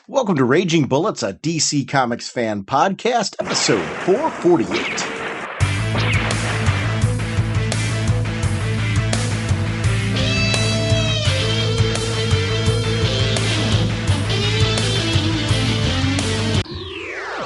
Welcome to Raging Bullets, a DC Comics fan podcast, episode 448.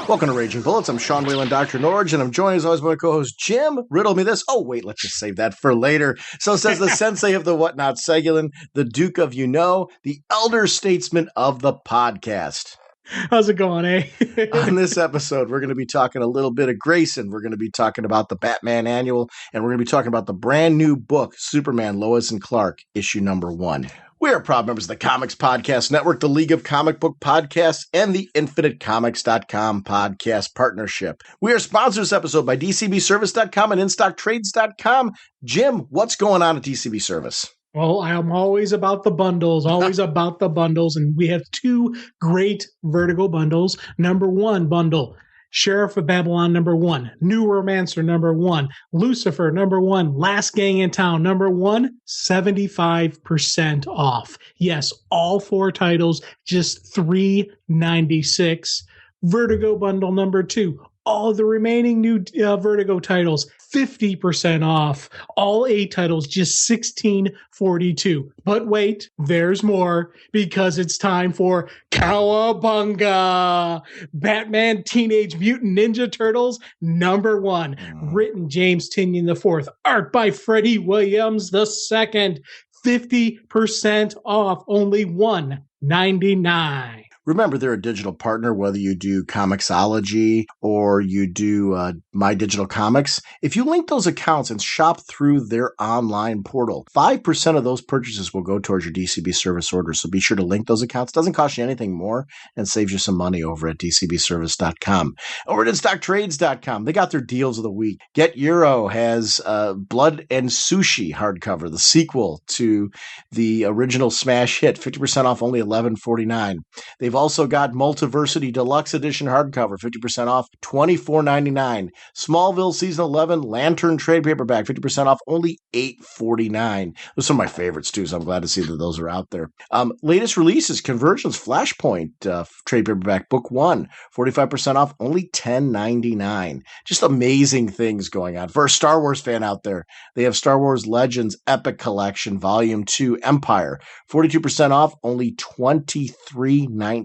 Welcome to Raging Bullets. I'm Sean Whalen, drnorge, and I'm joined as always by my co-host Jim. Riddle me this. Oh, wait, let's just save that for later. So says the sensei of the whatnot, Segulin, the Duke of the elder statesman of the podcast. How's it going, eh? On this episode, we're going to be talking a little bit of Grayson. We're going to be talking about the Batman Annual, and we're going to be talking about the brand new book, Superman, Lois and Clark, issue number 1. We are proud members of the Comics Podcast Network, the League of Comic Book Podcasts, and the InfiniteComics.com podcast partnership. We are sponsored this episode by DCBService.com and InStockTrades.com. Jim, what's going on at DCB Service? Well, I'm always about the bundles, and we have 2 great Vertigo bundles. Number 1 bundle, Sheriff of Babylon number 1, New Romancer number 1, Lucifer number 1, Last Gang in Town number 1, 75% off. Yes, all 4 titles, just $3.96. Vertigo bundle number 2, all the remaining new Vertigo titles, 50% off. All 8 titles, just $16.42. But wait, there's more, because it's time for Cowabunga! Batman Teenage Mutant Ninja Turtles number 1. Written James Tynion IV. Art by Freddie Williams II. 50% off, only $1.99. Remember, they're a digital partner, whether you do Comixology or you do My Digital Comics. If you link those accounts and shop through their online portal, 5% of those purchases will go towards your DCB service order. So be sure to link those accounts. Doesn't cost you anything more and saves you some money over at DCBService.com. Over at InStockTrades.com, they got their deals of the week. Get Euro has Blood and Sushi hardcover, the sequel to the original smash hit, 50% off, only $11.49. They've also got Multiversity Deluxe Edition hardcover, 50% off, $24.99. Smallville Season 11 Lantern Trade Paperback, 50% off, only $8.49. Those are some of my favorites, too, so I'm glad to see that those are out there. Latest releases, Convergence Flashpoint Trade Paperback Book 1, 45% off, only $10.99. Just amazing things going on. For a Star Wars fan out there, they have Star Wars Legends Epic Collection, Volume 2, Empire, 42% off, only $23.99.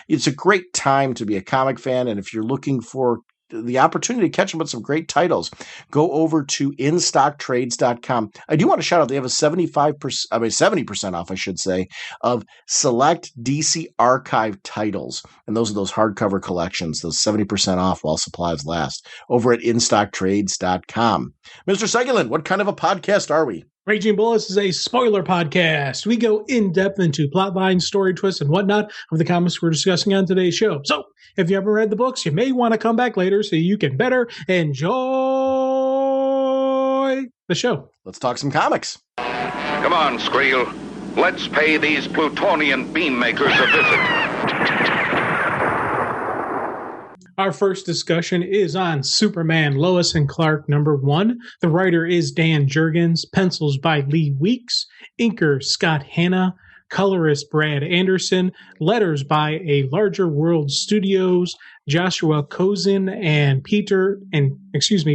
It's a great time to be a comic fan, and if you're looking for the opportunity to catch up with some great titles, go over to InStockTrades.com. I do want to shout out, they have a 70% off, I should say, of select DC Archive titles, and those are those hardcover collections, those 70% off while supplies last, over at InStockTrades.com. Mr. Segulin, what kind of a podcast are we? Raging Bullets is a spoiler podcast. We go in-depth into plot lines, story twists, and whatnot of the comics we're discussing on today's show. So, if you haven't read the books, you may want to come back later so you can better enjoy the show. Let's talk some comics. Come on, Skreel. Let's pay these Plutonian beam makers a visit. Our first discussion is on Superman, Lois and Clark number 1. The writer is Dan Jurgens, pencils by Lee Weeks, inker Scott Hanna, colorist Brad Anderson, letters by A Larger World Studios, Joshua Kozin and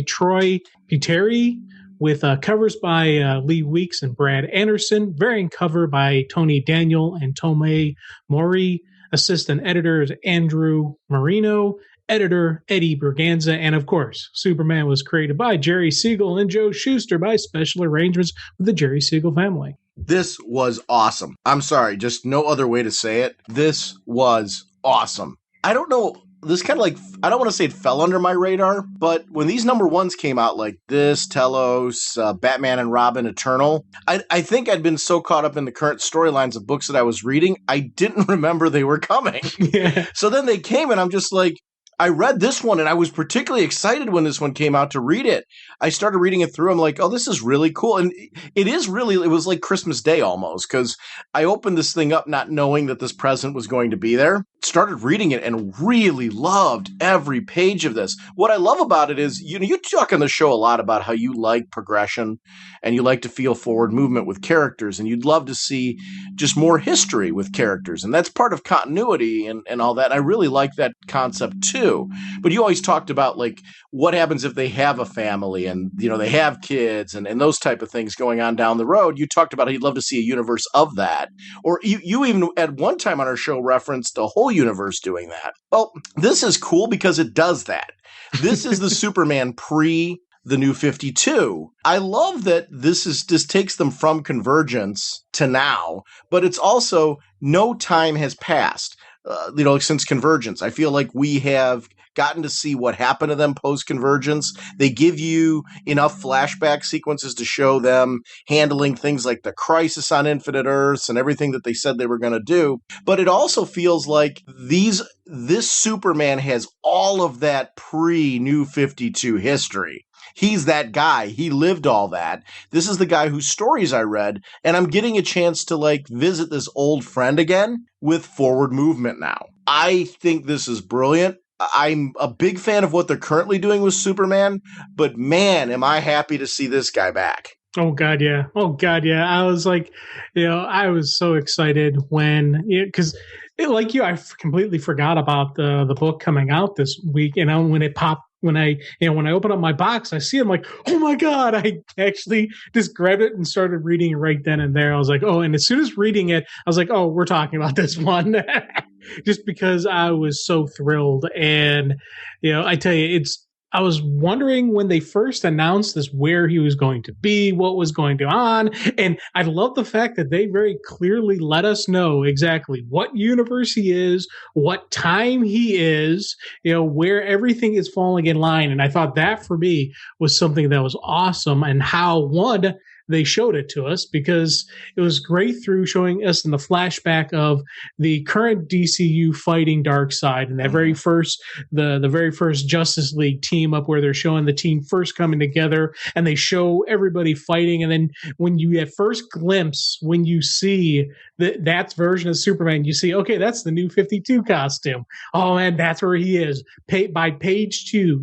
Troy Peteri, with covers by Lee Weeks and Brad Anderson, variant cover by Tony Daniel and Tomei Mori, assistant editor is Andrew Marino, editor Eddie Berganza, and of course, Superman was created by Jerry Siegel and Joe Shuster by special arrangements with the Jerry Siegel family. This was awesome. I'm sorry, just no other way to say it. This was awesome. I don't know, this kind of like, I don't want to say it fell under my radar, but when these number 1s came out, like this, Telos, Batman and Robin, Eternal, I think I'd been so caught up in the current storylines of books that I was reading, I didn't remember they were coming. Yeah. So then they came and I'm just like, I read this one and I was particularly excited when this one came out to read it. I started reading it through. I'm like, oh, this is really cool. And it was like Christmas Day almost, because I opened this thing up not knowing that this present was going to be there. started reading it and really loved every page of this. What I love about it is, you talk on the show a lot about how you like progression and you like to feel forward movement with characters, and you'd love to see just more history with characters. And that's part of continuity and all that. And I really like that concept too. But you always talked about like what happens if they have a family and, they have kids and those type of things going on down the road. You talked about how you'd love to see a universe of that. Or you even at one time on our show referenced a whole universe doing that. Well, this is cool because it does that. This is the Superman pre the New 52. I love that this takes them from Convergence to now, but it's also no time has passed, since Convergence. I feel like we have gotten to see what happened to them post-Convergence. They give you enough flashback sequences to show them handling things like the crisis on Infinite Earths and everything that they said they were going to do. But it also feels like this Superman has all of that pre-New 52 history. He's that guy. He lived all that. This is the guy whose stories I read, and I'm getting a chance to visit this old friend again with forward movement now. I think this is brilliant. I'm a big fan of what they're currently doing with Superman, but man, am I happy to see this guy back. Oh, God, yeah. I was like, I was so excited when, because like you, I completely forgot about the book coming out this week. And when it popped, when I open up my box, I see it, I'm like, oh my God, I actually just grabbed it and started reading it right then and there. I was like, oh, and as soon as reading it, I was like, oh, we're talking about this one. Just because I was so thrilled. And, I tell you, I was wondering when they first announced this, where he was going to be, what was going on. And I love the fact that they very clearly let us know exactly what universe he is, what time he is, where everything is falling in line. And I thought that for me was something that was awesome, and how they showed it to us, because it was great through showing us in the flashback of the current DCU fighting Darkseid, and that very first Justice League team up, where they're showing the team first coming together and they show everybody fighting. And then when you at first glimpse, when you see that version of Superman, you see, okay, that's the New 52 costume. Oh man, that's where he is. By page 2,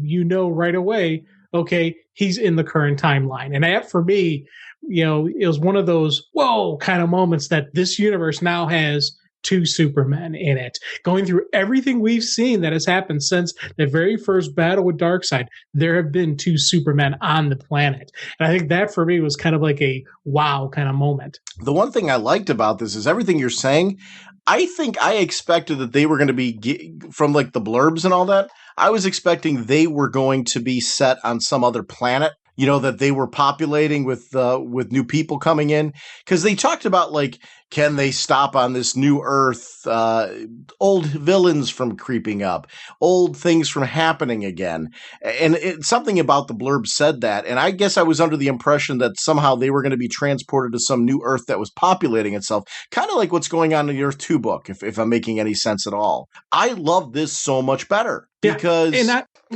right away, okay, he's in the current timeline. And that for me, it was one of those whoa kind of moments that this universe now has 2 Supermen in it. Going through everything we've seen that has happened since the very first battle with Darkseid, there have been 2 Supermen on the planet. And I think that for me was kind of like a wow kind of moment. The one thing I liked about this is everything you're saying. I think I expected that they were going to be, from the blurbs and all that, I was expecting they were going to be set on some other planet, that they were populating with new people coming in. Because they talked about, can they stop on this new Earth, old villains from creeping up, old things from happening again. And something about the blurb said that. And I guess I was under the impression that somehow they were going to be transported to some new Earth that was populating itself. Kind of like what's going on in the Earth 2 book, if I'm making any sense at all. I love this so much better. Because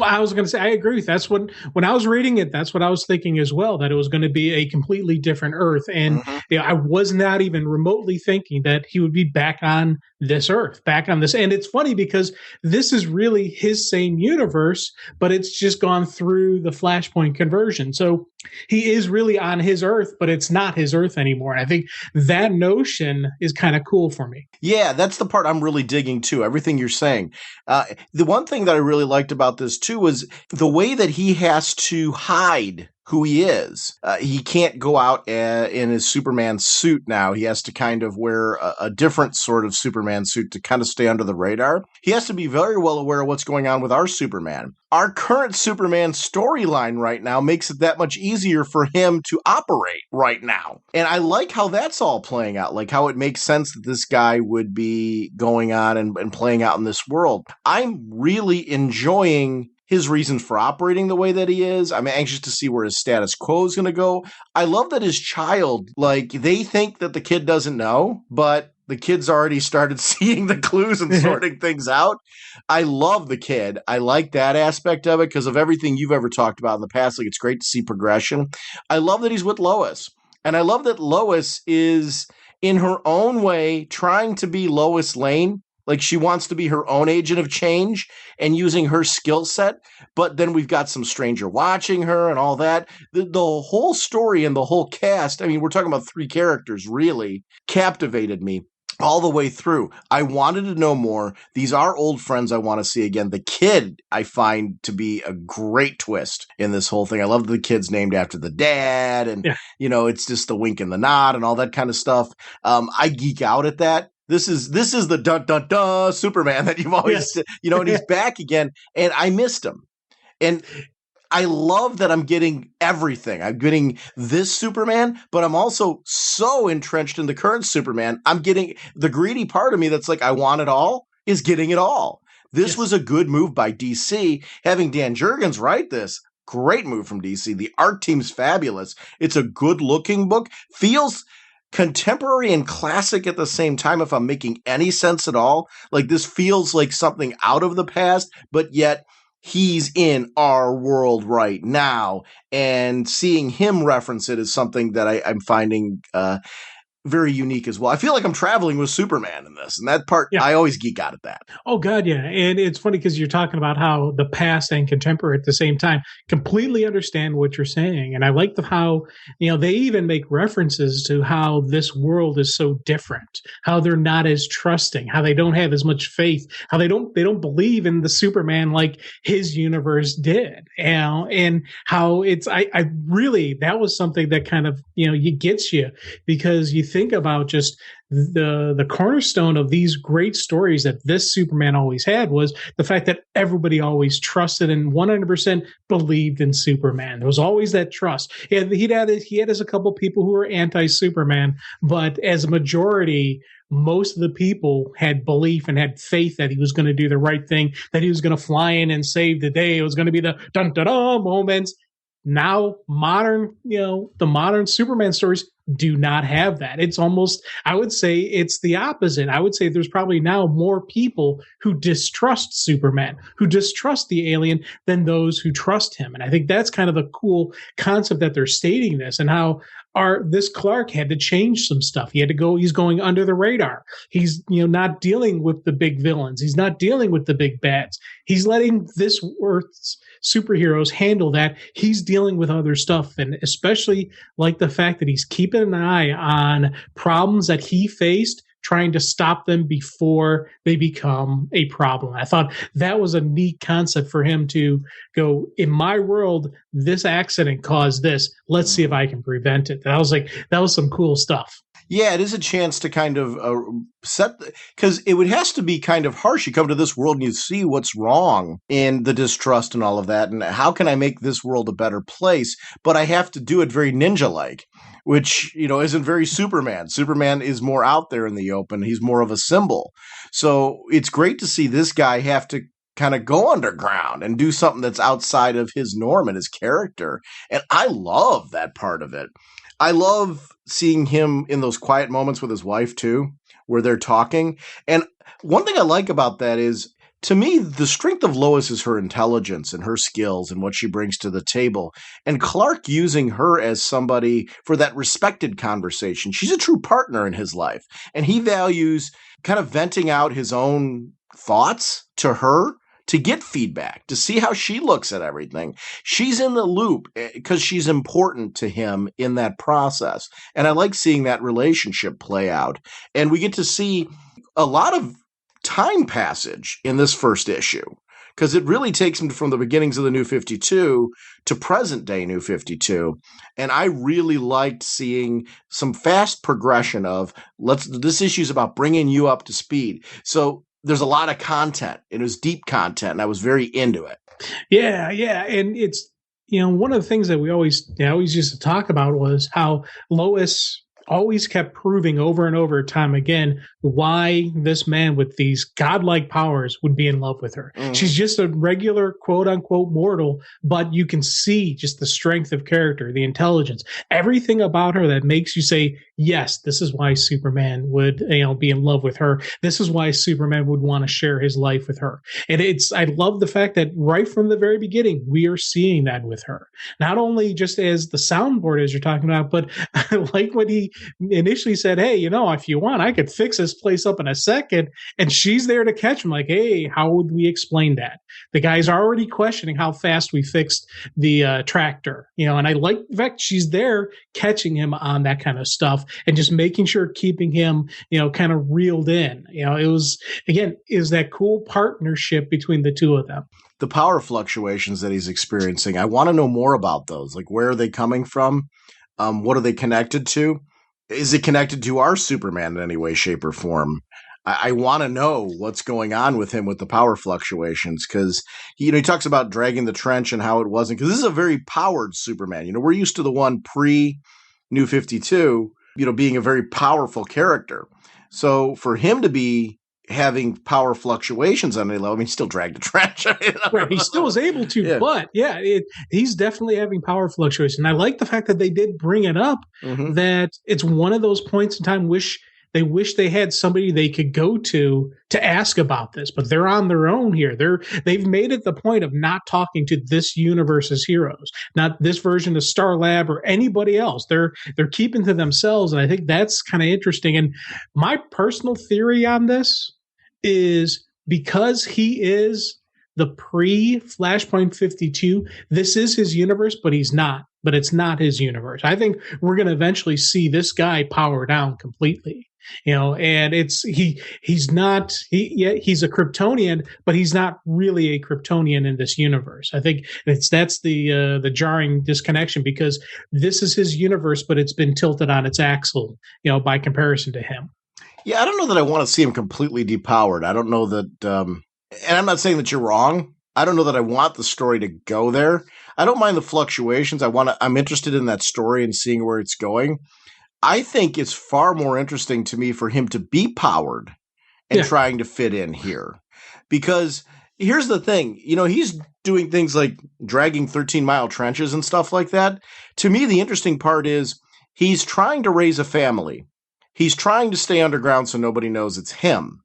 I was going to say, I agree with that. That's when I was reading it, that's what I was thinking as well, that it was going to be a completely different Earth. And I was not even remotely thinking that he would be back on this Earth, back on this. And it's funny because this is really his same universe, but it's just gone through the Flashpoint conversion. So he is really on his Earth, but it's not his Earth anymore. And I think that notion is kind of cool for me. Yeah, that's the part I'm really digging too. Everything you're saying. The one thing that I really liked about this too was the way that he has to hide who he is. He can't go out in his Superman suit now. He has to kind of wear a different sort of Superman suit to kind of stay under the radar. He has to be very well aware of what's going on with our Superman. Our current Superman storyline right now makes it that much easier for him to operate right now. And I like how that's all playing out, like how it makes sense that this guy would be going on and playing out in this world. I'm really enjoying his reasons for operating the way that he is. I'm anxious to see where his status quo is going to go. I love that his child, they think that the kid doesn't know, but the kid's already started seeing the clues and sorting things out. I love the kid. I like that aspect of it because of everything you've ever talked about in the past. It's great to see progression. I love that he's with Lois. And I love that Lois is, in her own way, trying to be Lois Lane. Like she wants to be her own agent of change and using her skill set. But then we've got some stranger watching her and all that. The whole story and the whole cast, I mean, we're talking about 3 characters, really captivated me all the way through. I wanted to know more. These are old friends I want to see again. The kid I find to be a great twist in this whole thing. I love that the kid's named after the dad and, it's just the wink and the nod and all that kind of stuff. I geek out at that. This is the dun Superman that you've always, and he's back again and I missed him. And I love that I'm getting everything. I'm getting this Superman, but I'm also so entrenched in the current Superman. I'm getting the greedy part of me that's like, I want it all, is getting it all. This was a good move by DC. Having Dan Jurgens write this, great move from DC. The art team's fabulous. It's a good-looking book. Feels contemporary and classic at the same time, if I'm making any sense at all. Like, this feels like something out of the past, but yet he's in our world right now, and seeing him reference it is something that I'm finding very unique as well. I feel like I'm traveling with Superman in this, and that part, I always geek out at that. Oh, God, yeah. And it's funny because you're talking about how the past and contemporary at the same time. Completely understand what you're saying. And I like how, they even make references to how this world is so different, how they're not as trusting, how they don't have as much faith, how they don't believe in the Superman like his universe did. And how I really, that was something that kind of, gets you, because you think about just the cornerstone of these great stories that this Superman always had was the fact that everybody always trusted and 100% believed in Superman. There was always that trust. He had as a couple people who were anti-Superman, but as a majority, most of the people had belief and had faith that he was going to do the right thing, that he was going to fly in and save the day. It was going to be the dun-da-da moments. Now, the modern Superman stories do not have that. It's almost, I would say it's the opposite. I would say there's probably now more people who distrust Superman, who distrust the alien, than those who trust him. And I think that's kind of a cool concept that they're stating this, and how this Clark had to change some stuff. He's going under the radar. He's, not dealing with the big villains. He's not dealing with the big bads. He's letting this Earth's superheroes handle that. He's dealing with other stuff. And especially like the fact that he's keeping an eye on problems that he faced, trying to stop them before they become a problem. I thought that was a neat concept for him to go, in my world, this accident caused this. Let's see if I can prevent it. That was some cool stuff. Yeah, it is a chance to kind of because it has to be kind of harsh. You come to this world and you see what's wrong in the distrust and all of that. And how can I make this world a better place? But I have to do it very ninja-like, which, isn't very Superman. Superman is more out there in the open. He's more of a symbol. So it's great to see this guy have to kind of go underground and do something that's outside of his norm and his character. And I love that part of it. I love seeing him in those quiet moments with his wife, too, where they're talking. And one thing I like about that is, to me, the strength of Lois is her intelligence and her skills and what she brings to the table. And Clark using her as somebody for that respected conversation. She's a true partner in his life. And he values kind of venting out his own thoughts to her, to get feedback, to see how she looks at everything. She's in the loop because she's important to him in that process. And I like seeing that relationship play out. And we get to see a lot of time passage in this first issue, because it really takes him from the beginnings of the New 52 to present day New 52. And I really liked seeing some fast progression of, this issue's about bringing you up to speed. So there's a lot of content. It was deep content, and I was very into it. Yeah. And it's, one of the things that we always used to talk about was how Lois always kept proving over and over time again why this man with these godlike powers would be in love with her. Mm. She's just a regular quote unquote mortal, but you can see just the strength of character, the intelligence, everything about her that makes you say, yes, this is why Superman would, be in love with her. This is why Superman would want to share his life with her. And I love the fact that right from the very beginning, we are seeing that with her. Not only just as the soundboard, as you're talking about, but I like when he initially said, hey, if you want, I could fix this place up in a second. And she's there to catch him like, hey, how would we explain that? The guy's already questioning how fast we fixed the tractor, and I like the fact she's there catching him on that kind of stuff and just making sure, keeping him, kind of reeled in. It was that cool partnership between the two of them. The power fluctuations that he's experiencing, I want to know more about those. Like, where are they coming from? What are they connected to? Is it connected to our Superman in any way, shape, or form? I want to know what's going on with him with the power fluctuations, because he talks about dragging the trench and how it wasn't, because this is a very powered Superman. We're used to the one pre-New 52, being a very powerful character. So for him to be having power fluctuations on any level, he still dragged the trench. Right, he still was able to, but he's definitely having power fluctuation. I like the fact that they did bring it up, that it's one of those points in time they wish they had somebody they could go to ask about this, but they're on their own here. They've made it the point of not talking to this universe's heroes, not this version of Star Lab or anybody else. They're keeping to themselves, and I think that's kind of interesting. And my personal theory on this is, because he is the pre-Flashpoint 52, this is his universe, but he's not. But it's not his universe. I think we're going to eventually see this guy power down completely. And he's a Kryptonian, but he's not really a Kryptonian in this universe. I think that's the jarring disconnection, because this is his universe, but it's been tilted on its axle, by comparison to him. Yeah, I don't know that I want to see him completely depowered. I don't know that, and I'm not saying that you're wrong. I don't know that I want the story to go there. I don't mind the fluctuations. I'm interested in that story and seeing where it's going. I think it's far more interesting to me for him to be powered and trying to fit in here. Because here's the thing, he's doing things like dragging 13-mile trenches and stuff like that. To me, the interesting part is he's trying to raise a family. He's trying to stay underground so nobody knows it's him.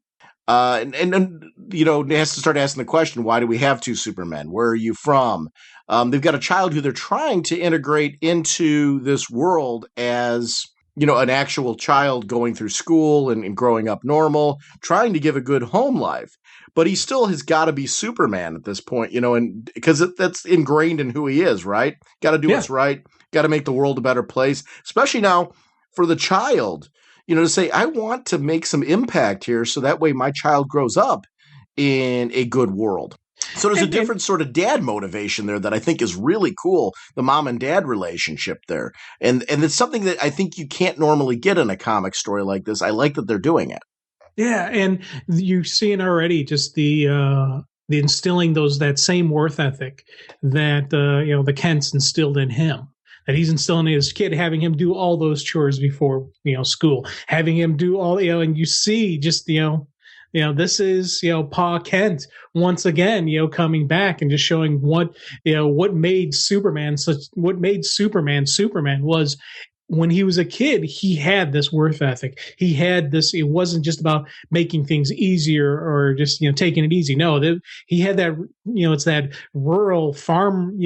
And he has to start asking the question, why do we have two Supermen? Where are you from? They've got a child who they're trying to integrate into this world as, an actual child going through school and growing up normal, trying to give a good home life. But he still has got to be Superman at this point, and because that's ingrained in who he is, right? Got to do what's right. Got to make the world a better place, especially now for the child. To say, I want to make some impact here so that way my child grows up in a good world. So there's a different sort of dad motivation there that I think is really cool, the mom and dad relationship there. And it's something that I think you can't normally get in a comic story like this. I like that they're doing it. Yeah, and you've seen already just the instilling that same worth ethic that the Kents instilled in him. That he's instilling in his kid, having him do all those chores before school, having him do all and you see just this is Pa Kent once again coming back and just showing what made Superman Superman was. When he was a kid, he had this worth ethic. He had this. It wasn't just about making things easier or just taking it easy. No, he had that. It's that rural farm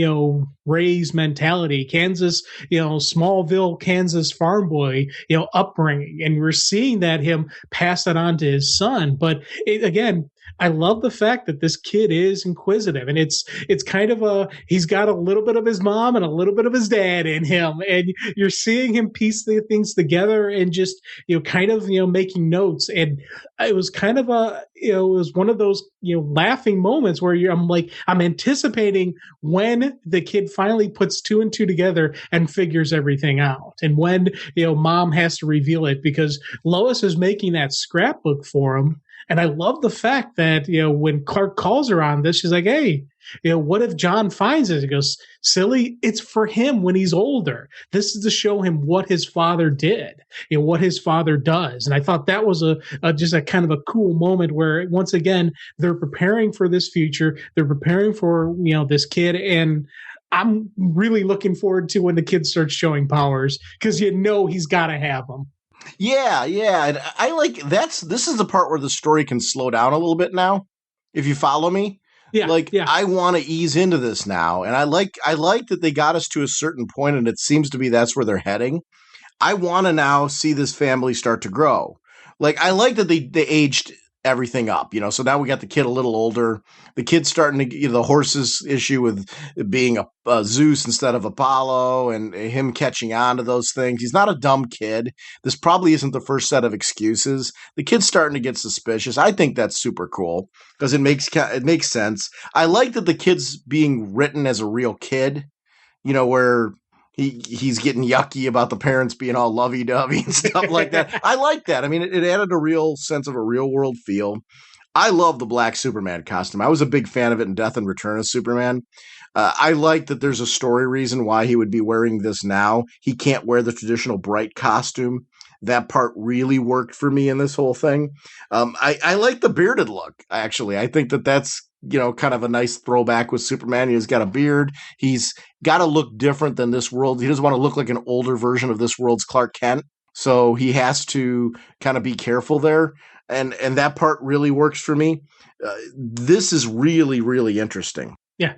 raised mentality, Kansas, Smallville, Kansas farm boy, upbringing, and we're seeing that him pass that on to his son. But again, I love the fact that this kid is inquisitive, and it's kind of he's got a little bit of his mom and a little bit of his dad in him, and you're seeing him piece the things together and just kind of making notes. And it was kind of it was one of those laughing moments where I'm anticipating when the kid finally puts two and two together and figures everything out, and when mom has to reveal it, because Lois is making that scrapbook for him. And I love the fact that, when Clark calls her on this, she's like, hey, what if John finds it? He goes, silly, it's for him when he's older. This is to show him what his father did, what his father does. And I thought that was just a kind of a cool moment where, once again, they're preparing for this future. They're preparing for, this kid. And I'm really looking forward to when the kid starts showing powers, because he's got to have them. Yeah, yeah. And I like this is the part where the story can slow down a little bit now, if you follow me. Yeah, Like yeah. I want to ease into this now. And I like that they got us to a certain point and it seems to be that's where they're heading. I want to now see this family start to grow. Like I like that they aged everything up, so now we got the kid a little older. The kid's starting to the horses issue with being a Zeus instead of Apollo and him catching on to those things. He's not a dumb kid. This probably isn't the first set of excuses. The kid's starting to get suspicious. I think that's super cool because it makes sense. I like that the kid's being written as a real kid, where he's getting yucky about the parents being all lovey-dovey and stuff like that. I like that. I mean, it added a real sense of a real-world feel. I love the black Superman costume. I was a big fan of it in Death and Return of Superman. I like that there's a story reason why he would be wearing this now. He can't wear the traditional bright costume. That part really worked for me in this whole thing. I like the bearded look, actually. I think that's kind of a nice throwback with Superman. He's got a beard. He's got to look different than this world. He doesn't want to look like an older version of this world's Clark Kent. So he has to kind of be careful there. And that part really works for me. This is really, really interesting. Yeah.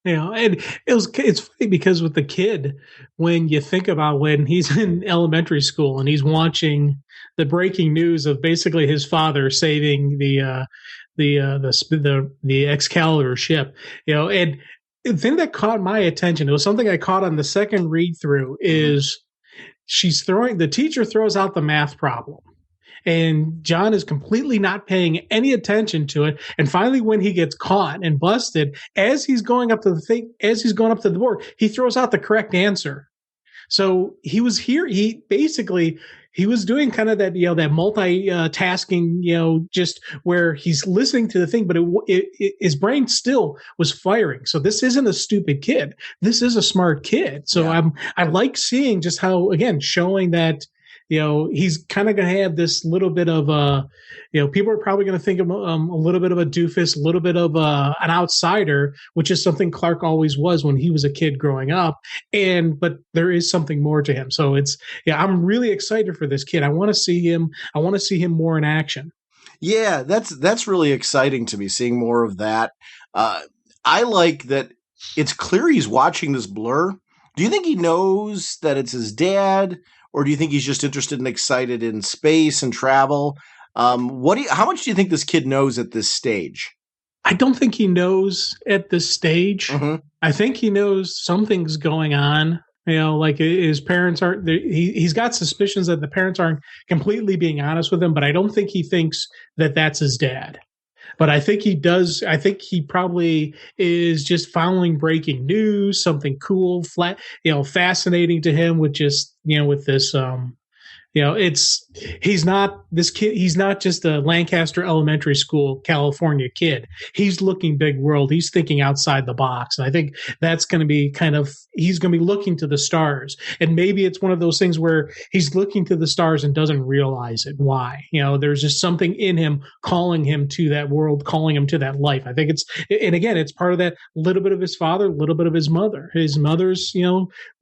And it's funny because with the kid, when you think about when he's in elementary school and he's watching the breaking news of basically his father saving the Excalibur ship, and the thing that caught my attention, it was something I caught on the second read through, is the teacher throws out the math problem. And John is completely not paying any attention to it. And finally, when he gets caught and busted, as he's going up to the board, he throws out the correct answer. So he was here. He was doing kind of that, that multitasking, just where he's listening to the thing, but his brain still was firing. So this isn't a stupid kid. This is a smart kid. So Yeah. I like seeing just how, again, showing that, he's kind of going to have this little bit of people are probably going to think of a little bit of a doofus, a little bit of an outsider, which is something Clark always was when he was a kid growing up. But there is something more to him. So I'm really excited for this kid. I want to see him. I want to see him more in action. Yeah, that's really exciting to me, seeing more of that. I like that it's clear he's watching this blur. Do you think he knows that it's his dad? Or do you think he's just interested and excited in space and travel? How much do you think this kid knows at this stage? I don't think he knows at this stage. Mm-hmm. I think he knows something's going on. Like his parents aren't. He's got suspicions that the parents aren't completely being honest with him, but I don't think he thinks that that's his dad. But I think he does. I think he probably is just following breaking news, something cool, fascinating to him with just, with this, he's not this kid. He's not just a Lancaster Elementary School, California kid. He's looking big world. He's thinking outside the box. And I think that's going to be he's going to be looking to the stars. And maybe it's one of those things where he's looking to the stars and doesn't realize it. Why? There's just something in him calling him to that world, calling him to that life. I think it's part of that little bit of his father, a little bit of his mother. His mother's,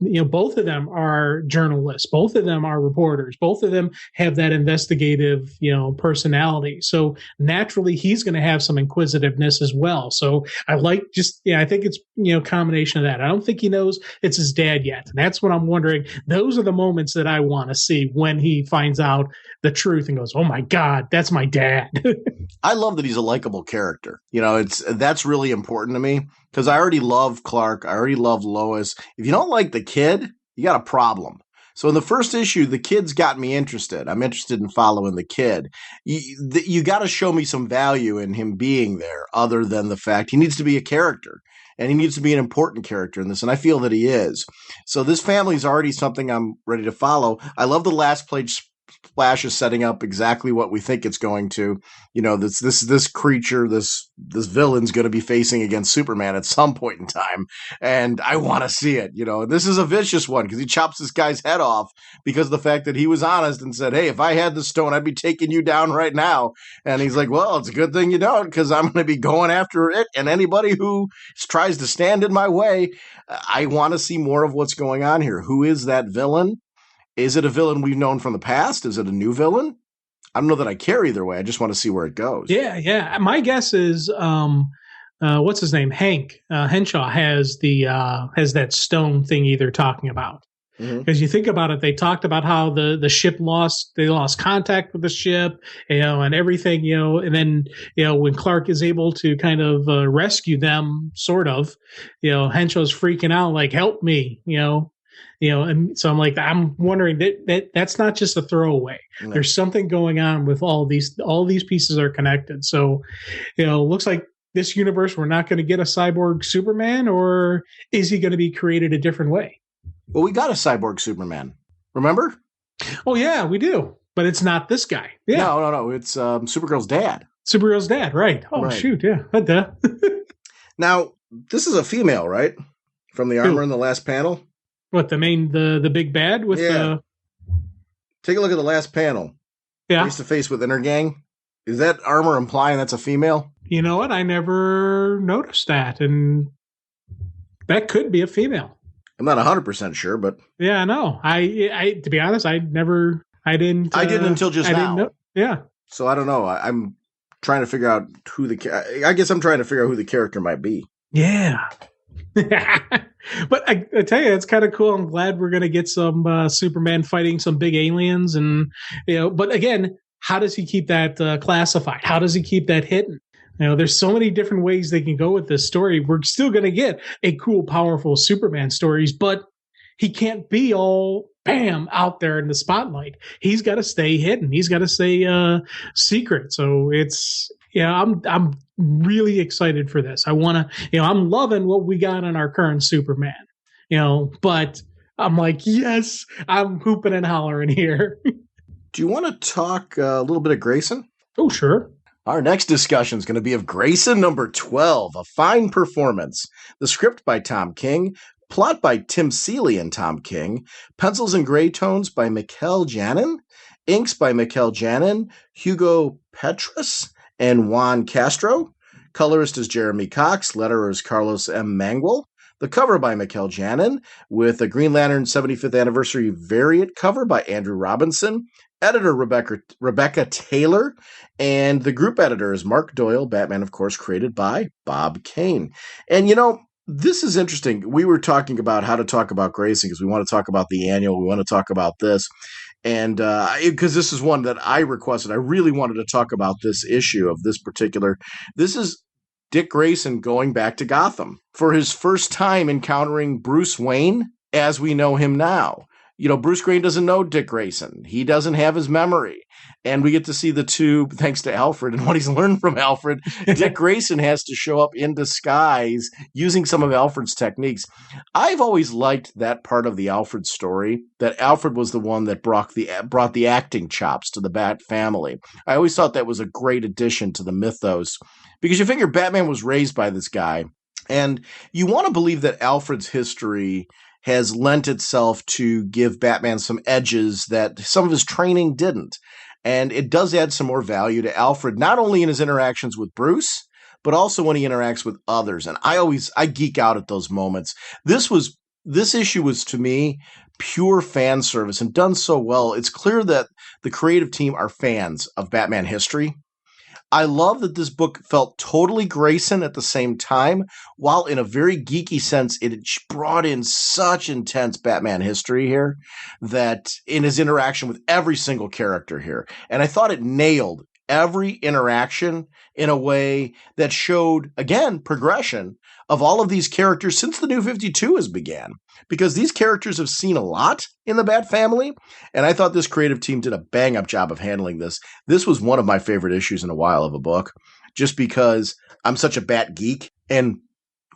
both of them are journalists. Both of them are reporters. Both of them have that investigative, personality. So naturally, he's going to have some inquisitiveness as well. So I think it's, combination of that. I don't think he knows it's his dad yet. And that's what I'm wondering. Those are the moments that I want to see when he finds out the truth and goes, oh my God, that's my dad. I love that he's a likable character. That's really important to me because I already love Clark. I already love Lois. If you don't like the kid, you got a problem. So in the first issue, the kid's got me interested. I'm interested in following the kid. You got to show me some value in him being there other than the fact he needs to be a character. And he needs to be an important character in this, and I feel that he is. So this family is already something I'm ready to follow. I love the last page splash is setting up exactly what we think it's going to. This creature, this villain's going to be facing against Superman at some point in time, and I want to see it. This is a vicious one because he chops this guy's head off because of the fact that he was honest and said, "Hey, if I had the stone, I'd be taking you down right now." And he's like, "Well, it's a good thing you don't, because I'm going to be going after it and anybody who tries to stand in my way." I want to see more of what's going on here. Who is that villain? Is it a villain we've known from the past? Is it a new villain? I don't know that I care either way. I just want to see where it goes. Yeah. My guess is, what's his name? Hank Henshaw has that stone thingy they're talking about. Because you think about it, they talked about how the ship lost contact with the ship, and everything, and then, when Clark is able to kind of rescue them, sort of, Henshaw's freaking out, like, help me, and so I'm wondering that's not just a throwaway. No. There's something going on with all these pieces are connected. So, looks like this universe, we're not going to get a cyborg Superman, or is he going to be created a different way? Well, we got a cyborg Superman. Remember? Oh, yeah, we do. But it's not this guy. Yeah. No. It's Supergirl's dad. Supergirl's dad, right. Oh, right. Shoot, yeah. Now, this is a female, right? From the armor in the last panel? What, the big bad with the... Take a look at the last panel. Yeah. Face-to-face with Intergang. Is that armor implying that's a female? You know what? I never noticed that, and that could be a female. I'm not 100% sure, but... Yeah, I know. I to be honest, I didn't... I didn't until just now. Didn't know. Yeah. So I don't know. I'm trying to figure out I guess I'm trying to figure out who the character might be. Yeah. But I tell you, it's kind of cool. I'm glad we're going to get some Superman fighting some big aliens. And, but again, how does he keep that classified? How does he keep that hidden? There's so many different ways they can go with this story. We're still going to get a cool, powerful Superman stories, but he can't be all bam out there in the spotlight. He's got to stay hidden. He's got to stay secret. So I'm really excited for this. I want to, I'm loving what we got in our current Superman, but I'm like, yes, I'm hooping and hollering here. Do you want to talk a little bit of Grayson? Oh, sure. Our next discussion is going to be of Grayson number 12, a fine performance. The script by Tom King, plot by Tim Seeley and Tom King, pencils and gray tones by Mikel Janin, inks by Mikel Janin, Hugo Petrus, and Juan Castro. Colorist is Jeremy Cox, letterer is Carlos M. Mangual. The cover by Mikel Janin, with a Green Lantern 75th Anniversary variant cover by Andrew Robinson. Editor Rebecca Taylor, and the group editor is Mark Doyle. Batman, of course, created by Bob Kane. And this is interesting. We were talking about how to talk about Grayson because we want to talk about the annual. We want to talk about this. And because this is one that I requested. I really wanted to talk about this issue of this particular. This is Dick Grayson going back to Gotham for his first time encountering Bruce Wayne as we know him now. Bruce Wayne doesn't know Dick Grayson. He doesn't have his memory. And we get to see the two, thanks to Alfred and what he's learned from Alfred. Dick Grayson has to show up in disguise using some of Alfred's techniques. I've always liked that part of the Alfred story, that Alfred was the one that brought the acting chops to the Bat family. I always thought that was a great addition to the mythos, because you figure Batman was raised by this guy, and you want to believe that Alfred's history has lent itself to give Batman some edges that some of his training didn't. And it does add some more value to Alfred, not only in his interactions with Bruce, but also when he interacts with others. And I geek out at those moments. This issue was, to me, pure fan service and done so well. It's clear that the creative team are fans of Batman history. I love that this book felt totally Grayson at the same time, while in a very geeky sense, it brought in such intense Batman history here that in his interaction with every single character here. And I thought it nailed every interaction in a way that showed, again, progression of all of these characters since the New 52 has began. Because these characters have seen a lot in the Bat family, and I thought this creative team did a bang-up job of handling this. This was one of my favorite issues in a while of a book, just because I'm such a Bat geek, and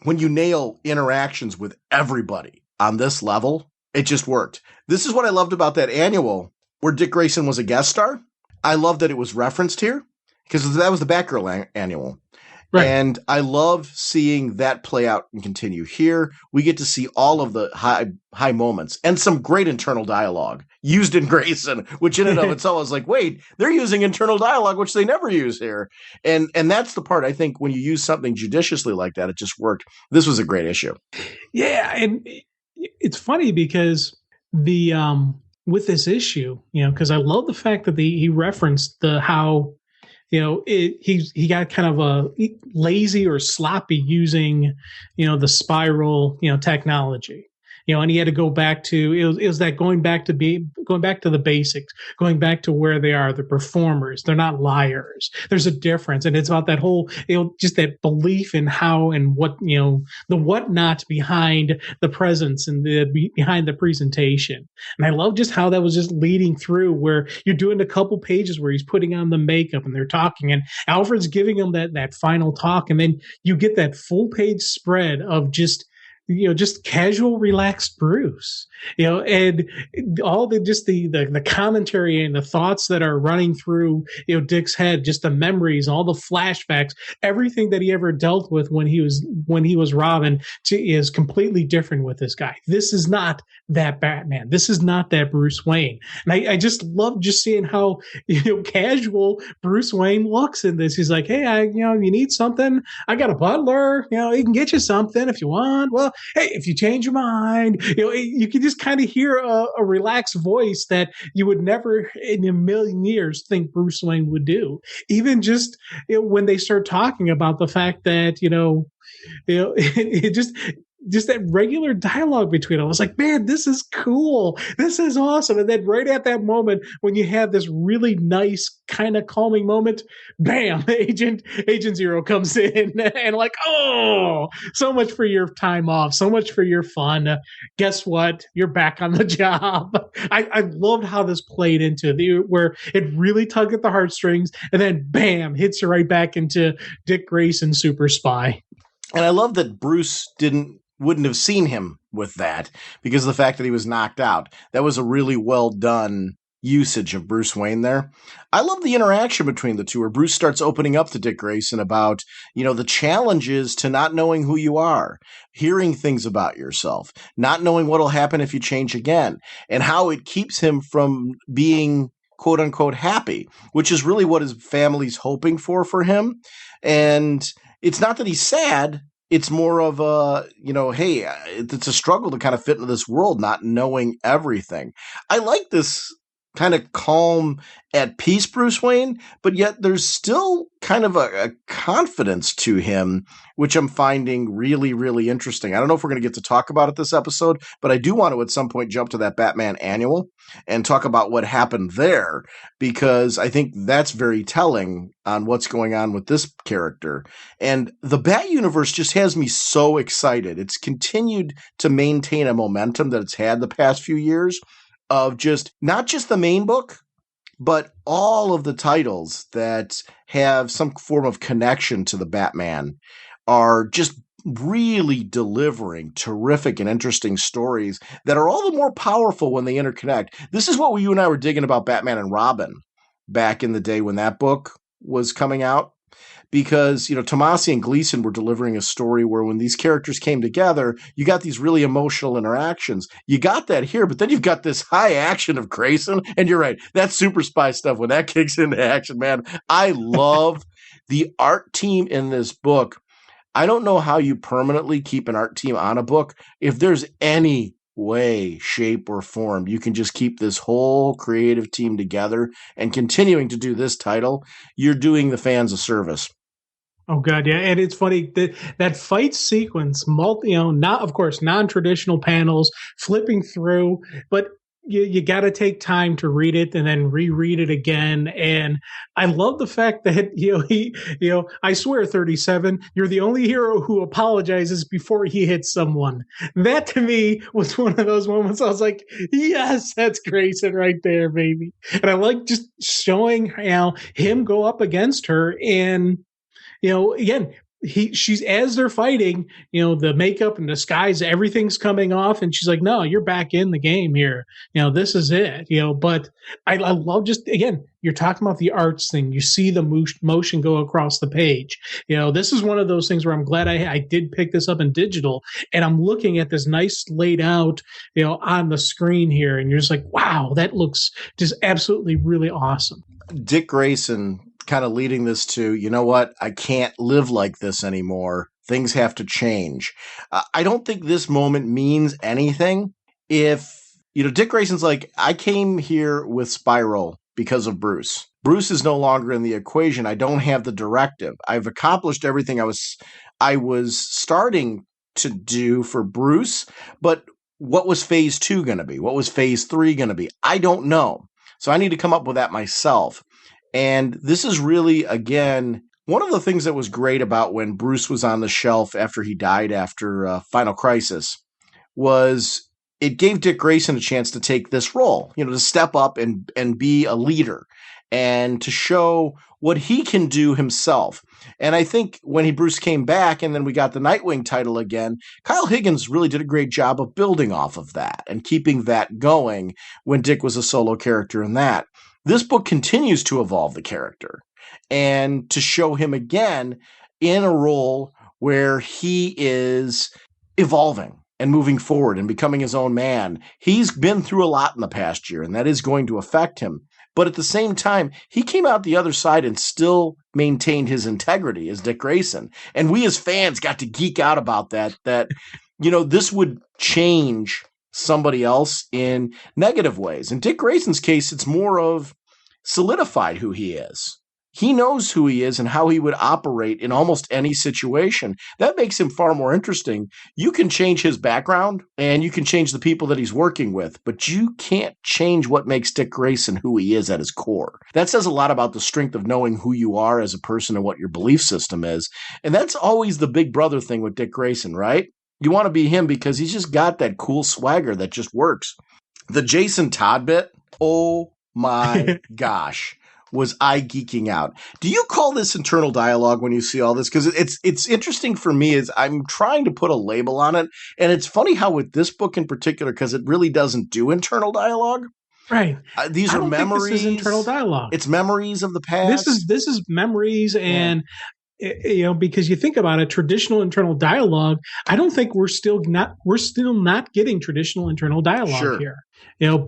when you nail interactions with everybody on this level, it just worked. This is what I loved about that annual, where Dick Grayson was a guest star. I love that it was referenced here, because that was the Batgirl annual. Right. And I love seeing that play out and continue. Here, we get to see all of the high moments and some great internal dialogue used in Grayson, which in and of itself is like, wait, they're using internal dialogue, which they never use here. And that's the part, I think, when you use something judiciously like that, it just worked. This was a great issue. Yeah, and it's funny because the with this issue, because I love the fact that he referenced how he got kind of a lazy or sloppy using the spiral technology, and he had to go back to it was that going back to the basics, going back to where they are, the performers. They're not liars. There's a difference, and it's about that whole just that belief in how and what the whatnot behind the presence and behind the presentation. And I love just how that was just leading through, where you're doing a couple pages where he's putting on the makeup and they're talking, and Alfred's giving him that final talk, and then you get that full page spread of just casual, relaxed Bruce, and all the commentary and the thoughts that are running through, Dick's head, just the memories, all the flashbacks, everything that he ever dealt with when he was Robin is completely different with this guy. This is not that Batman. This is not that Bruce Wayne. And I just love just seeing how, casual Bruce Wayne looks in this. He's like, hey, you need something? I got a butler, he can get you something if you want. Well, hey, if you change your mind, you can just kind of hear a relaxed voice that you would never in a million years think Bruce Wayne would do. Even just when they start talking about the fact that, it just that regular dialogue between them. I was like, man, this is cool. This is awesome. And then right at that moment, when you have this really nice kind of calming moment, bam, Agent Zero comes in and like, oh, so much for your time off. So much for your fun. Guess what? You're back on the job. I loved how this played into where it really tugged at the heartstrings, and then bam, hits you right back into Dick Grayson, super spy. And I love that Bruce wouldn't have seen him with that because of the fact that he was knocked out. That was a really well done usage of Bruce Wayne there. I love the interaction between the two, where Bruce starts opening up to Dick Grayson about, the challenges to not knowing who you are, hearing things about yourself, not knowing what'll happen if you change again, and how it keeps him from being quote unquote happy, which is really what his family's hoping for him. And it's not that he's sad. It's more of a, hey, it's a struggle to kind of fit into this world, not knowing everything. I like this kind of calm, at peace Bruce Wayne, but yet there's still kind of a confidence to him, which I'm finding really, really interesting. I don't know if we're going to get to talk about it this episode, but I do want to at some point jump to that Batman annual and talk about what happened there, because I think that's very telling on what's going on with this character. And the Bat universe just has me so excited. It's continued to maintain a momentum that it's had the past few years of just not just the main book, but all of the titles that have some form of connection to the Batman are just really delivering terrific and interesting stories that are all the more powerful when they interconnect. This is what you and I were digging about Batman and Robin back in the day when that book was coming out. Because, Tomasi and Gleason were delivering a story where when these characters came together, you got these really emotional interactions. You got that here, but then you've got this high action of Grayson. And you're right, that super spy stuff, when that kicks into action, man, I love the art team in this book. I don't know how you permanently keep an art team on a book. If there's any way, shape, or form you can just keep this whole creative team together and continuing to do this title, you're doing the fans a service. Oh God, yeah, and it's funny that fight sequence, not of course non-traditional panels, flipping through, but you got to take time to read it and then reread it again. And I love the fact that I swear, 37, you're the only hero who apologizes before he hits someone. That to me was one of those moments I was like, yes, that's Grayson right there, baby. And I like just showing him go up against her, and again, she's as they're fighting, the makeup and disguise, everything's coming off, and she's like, no, you're back in the game here. This is it. But I love just, again, you're talking about the arts thing. You see the motion go across the page. This is one of those things where I'm glad I did pick this up in digital, and I'm looking at this nice laid out, on the screen here, and you're just like, wow, that looks just absolutely really awesome. Dick Grayson kind of leading this to, what, I can't live like this anymore. Things have to change. I don't think this moment means anything if Dick Grayson's like, I came here with Spiral because of Bruce. Bruce is no longer in the equation. I don't have the directive. I've accomplished everything I was starting to do for Bruce, but what was phase 2 going to be? What was phase 3 going to be? I don't know. So I need to come up with that myself. And this is really, again, one of the things that was great about when Bruce was on the shelf after he died after Final Crisis was it gave Dick Grayson a chance to take this role, to step up and be a leader and to show what he can do himself. And I think when Bruce came back and then we got the Nightwing title again, Kyle Higgins really did a great job of building off of that and keeping that going when Dick was a solo character in that. This book continues to evolve the character and to show him again in a role where he is evolving and moving forward and becoming his own man. He's been through a lot in the past year, and that is going to affect him. But at the same time, he came out the other side and still maintained his integrity as Dick Grayson. And we as fans got to geek out about that this would change somebody else in negative ways. In Dick Grayson's case, it's more of solidified who he is. He knows who he is and how he would operate in almost any situation. That makes him far more interesting. You can change his background and you can change the people that he's working with, but you can't change what makes Dick Grayson who he is at his core. That says a lot about the strength of knowing who you are as a person and what your belief system is. And that's always the big brother thing with Dick Grayson, right? You want to be him because he's just got that cool swagger that just works. The Jason Todd bit, oh my gosh. Was I geeking out? Do you call this internal dialogue when you see all this? Because it's interesting for me is I'm trying to put a label on it. And it's funny how with this book in particular, because it really doesn't do internal dialogue. Right. These are memories. This is internal dialogue. It's memories of the past. This is memories and because you think about it, traditional internal dialogue, I don't think we're still not getting traditional internal dialogue here.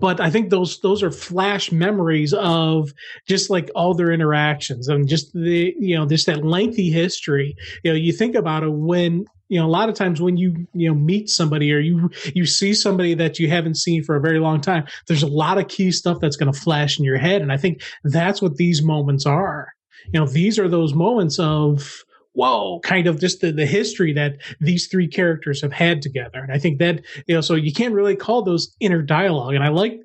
But I think those are flash memories of just like all their interactions and just just that lengthy history. You think about it when a lot of times when you meet somebody or you see somebody that you haven't seen for a very long time, there's a lot of key stuff that's going to flash in your head, and I think that's what these moments are. These are those moments of, whoa, kind of just the history that these three characters have had together. And I think that, so you can't really call those inner dialogue. And I like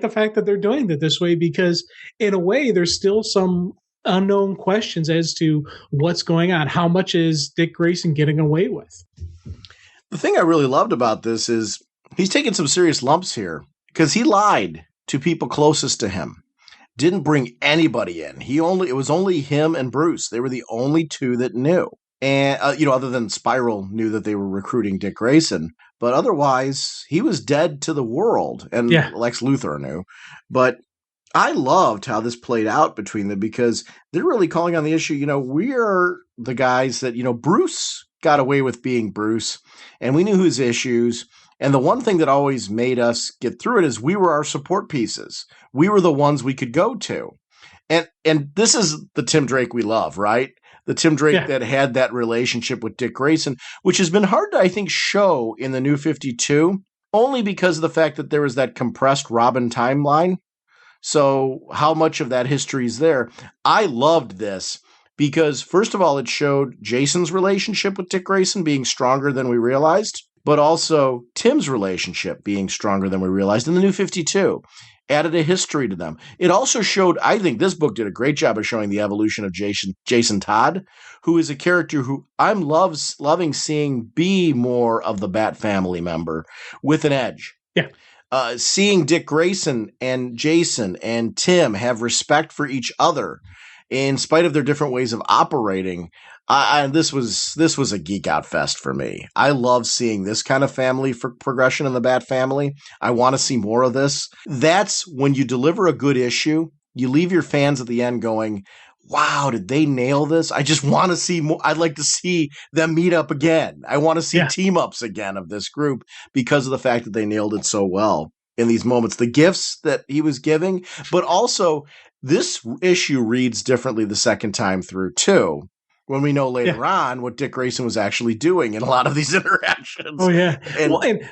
the fact that they're doing it this way because in a way, there's still some unknown questions as to what's going on. How much is Dick Grayson getting away with? The thing I really loved about this is he's taking some serious lumps here because he lied to people closest to him. Didn't bring anybody in. It was only him and Bruce. They were the only two that knew. And, other than Spiral knew that they were recruiting Dick Grayson. But otherwise, he was dead to the world. And Lex Luthor knew. But I loved how this played out between them because they're really calling on the issue. We are the guys that, Bruce got away with being Bruce. And we knew his issues. And the one thing that always made us get through it is we were our support pieces. We were the ones we could go to. And this is the Tim Drake we love, right? The Tim Drake that had that relationship with Dick Grayson, which has been hard to, I think, show in the New 52, only because of the fact that there was that compressed Robin timeline. So how much of that history is there? I loved this because, first of all, it showed Jason's relationship with Dick Grayson being stronger than we realized, but also Tim's relationship being stronger than we realized in the New 52. Added a history to them. It also showed, I think this book did a great job of showing the evolution of Jason Todd, who is a character who I'm loving seeing be more of the Bat family member with an edge. Yeah. Seeing Dick Grayson and Jason and Tim have respect for each other in spite of their different ways of operating. This was a geek out fest for me. I love seeing this kind of family for progression in the Bat family. I want to see more of this. That's when you deliver a good issue, you leave your fans at the end going, wow, did they nail this? I just want to see more. I'd like to see them meet up again. I want to see team ups again of this group because of the fact that they nailed it so well in these moments. The gifts that he was giving, but also this issue reads differently the second time through too. When we know later on what Dick Grayson was actually doing in a lot of these interactions. Oh, yeah. And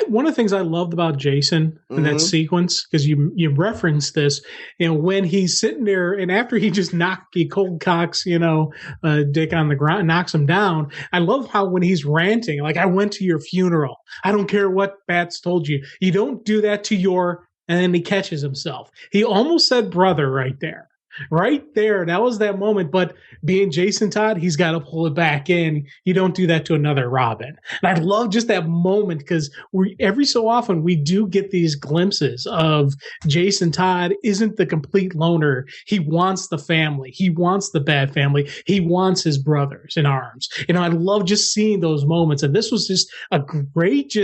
One of the things I loved about Jason in that sequence, because you referenced this, when he's sitting there and after he just he cold cocks, Dick on the ground, knocks him down. I love how when he's ranting, like, I went to your funeral. I don't care what Bats told you. You don't do that to your, and then he catches himself. He almost said brother right there. Right there. That was that moment. But being Jason Todd, he's got to pull it back in. You don't do that to another Robin. And I love just that moment because every so often we do get these glimpses of Jason Todd isn't the complete loner. He wants the family. He wants the bad family. He wants his brothers in arms. I love just seeing those moments. And this was just a great,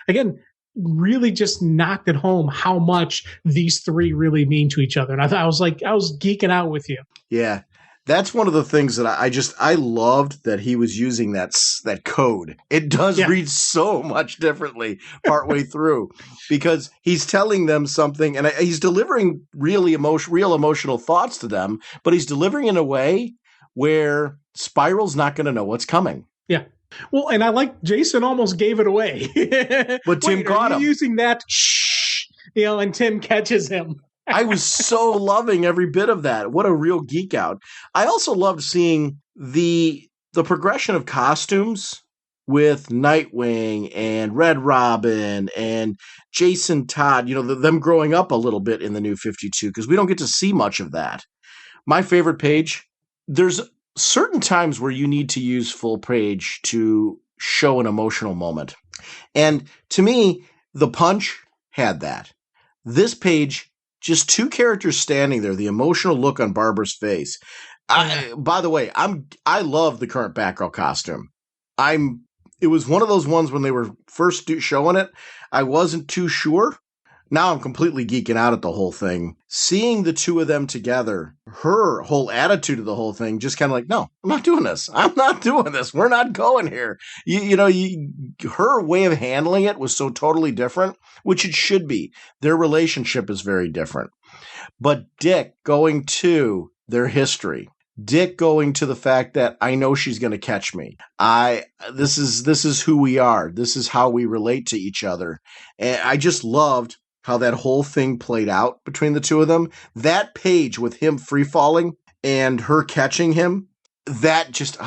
again, really just knocked it home how much these three really mean to each other. And I was geeking out with you. Yeah. That's one of the things that I loved that he was using that code. It does read so much differently partway through because he's telling them something and he's delivering real emotional thoughts to them, but he's delivering in a way where Spiral's not going to know what's coming. Yeah. Well, and I like Jason almost gave it away. But Tim caught him. Using that, and Tim catches him. I was so loving every bit of that. What a real geek out. I also loved seeing the progression of costumes with Nightwing and Red Robin and Jason Todd, them growing up a little bit in the New 52 because we don't get to see much of that. My favorite page, there's certain times where you need to use full page to show an emotional moment. And to me, the Punch had that. This page, just two characters standing there, the emotional look on Barbara's face. By the way, I love the current Batgirl costume. It was one of those ones when they were first showing it, I wasn't too sure. Now I'm completely geeking out at the whole thing. Seeing the two of them together, her whole attitude of the whole thing, just kind of like, no, I'm not doing this. I'm not doing this. We're not going here. Her way of handling it was so totally different, which it should be. Their relationship is very different. But Dick going to their history, Dick going to the fact that I know she's going to catch me. This is who we are. This is how we relate to each other. And I just loved how that whole thing played out between the two of them. That page with him free falling and her catching him, that just,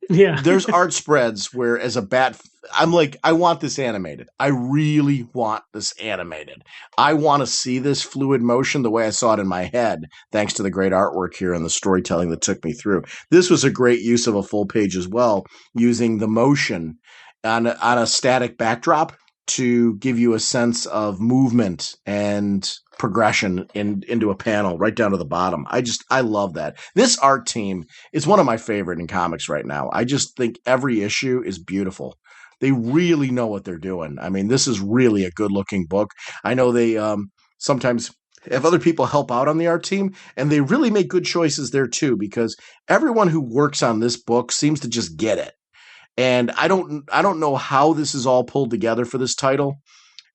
there's art spreads where as a bat, I'm like, I want this animated. I really want this animated. I want to see this fluid motion the way I saw it in my head, thanks to the great artwork here and the storytelling that took me through. This was a great use of a full page as well, using the motion on a static backdrop to give you a sense of movement and progression into a panel right down to the bottom. I love that. This art team is one of my favorite in comics right now. I just think every issue is beautiful. They really know what they're doing. I mean, this is really a good looking book. I know they sometimes have other people help out on the art team, and they really make good choices there too, because everyone who works on this book seems to just get it. And I don't know how this is all pulled together for this title.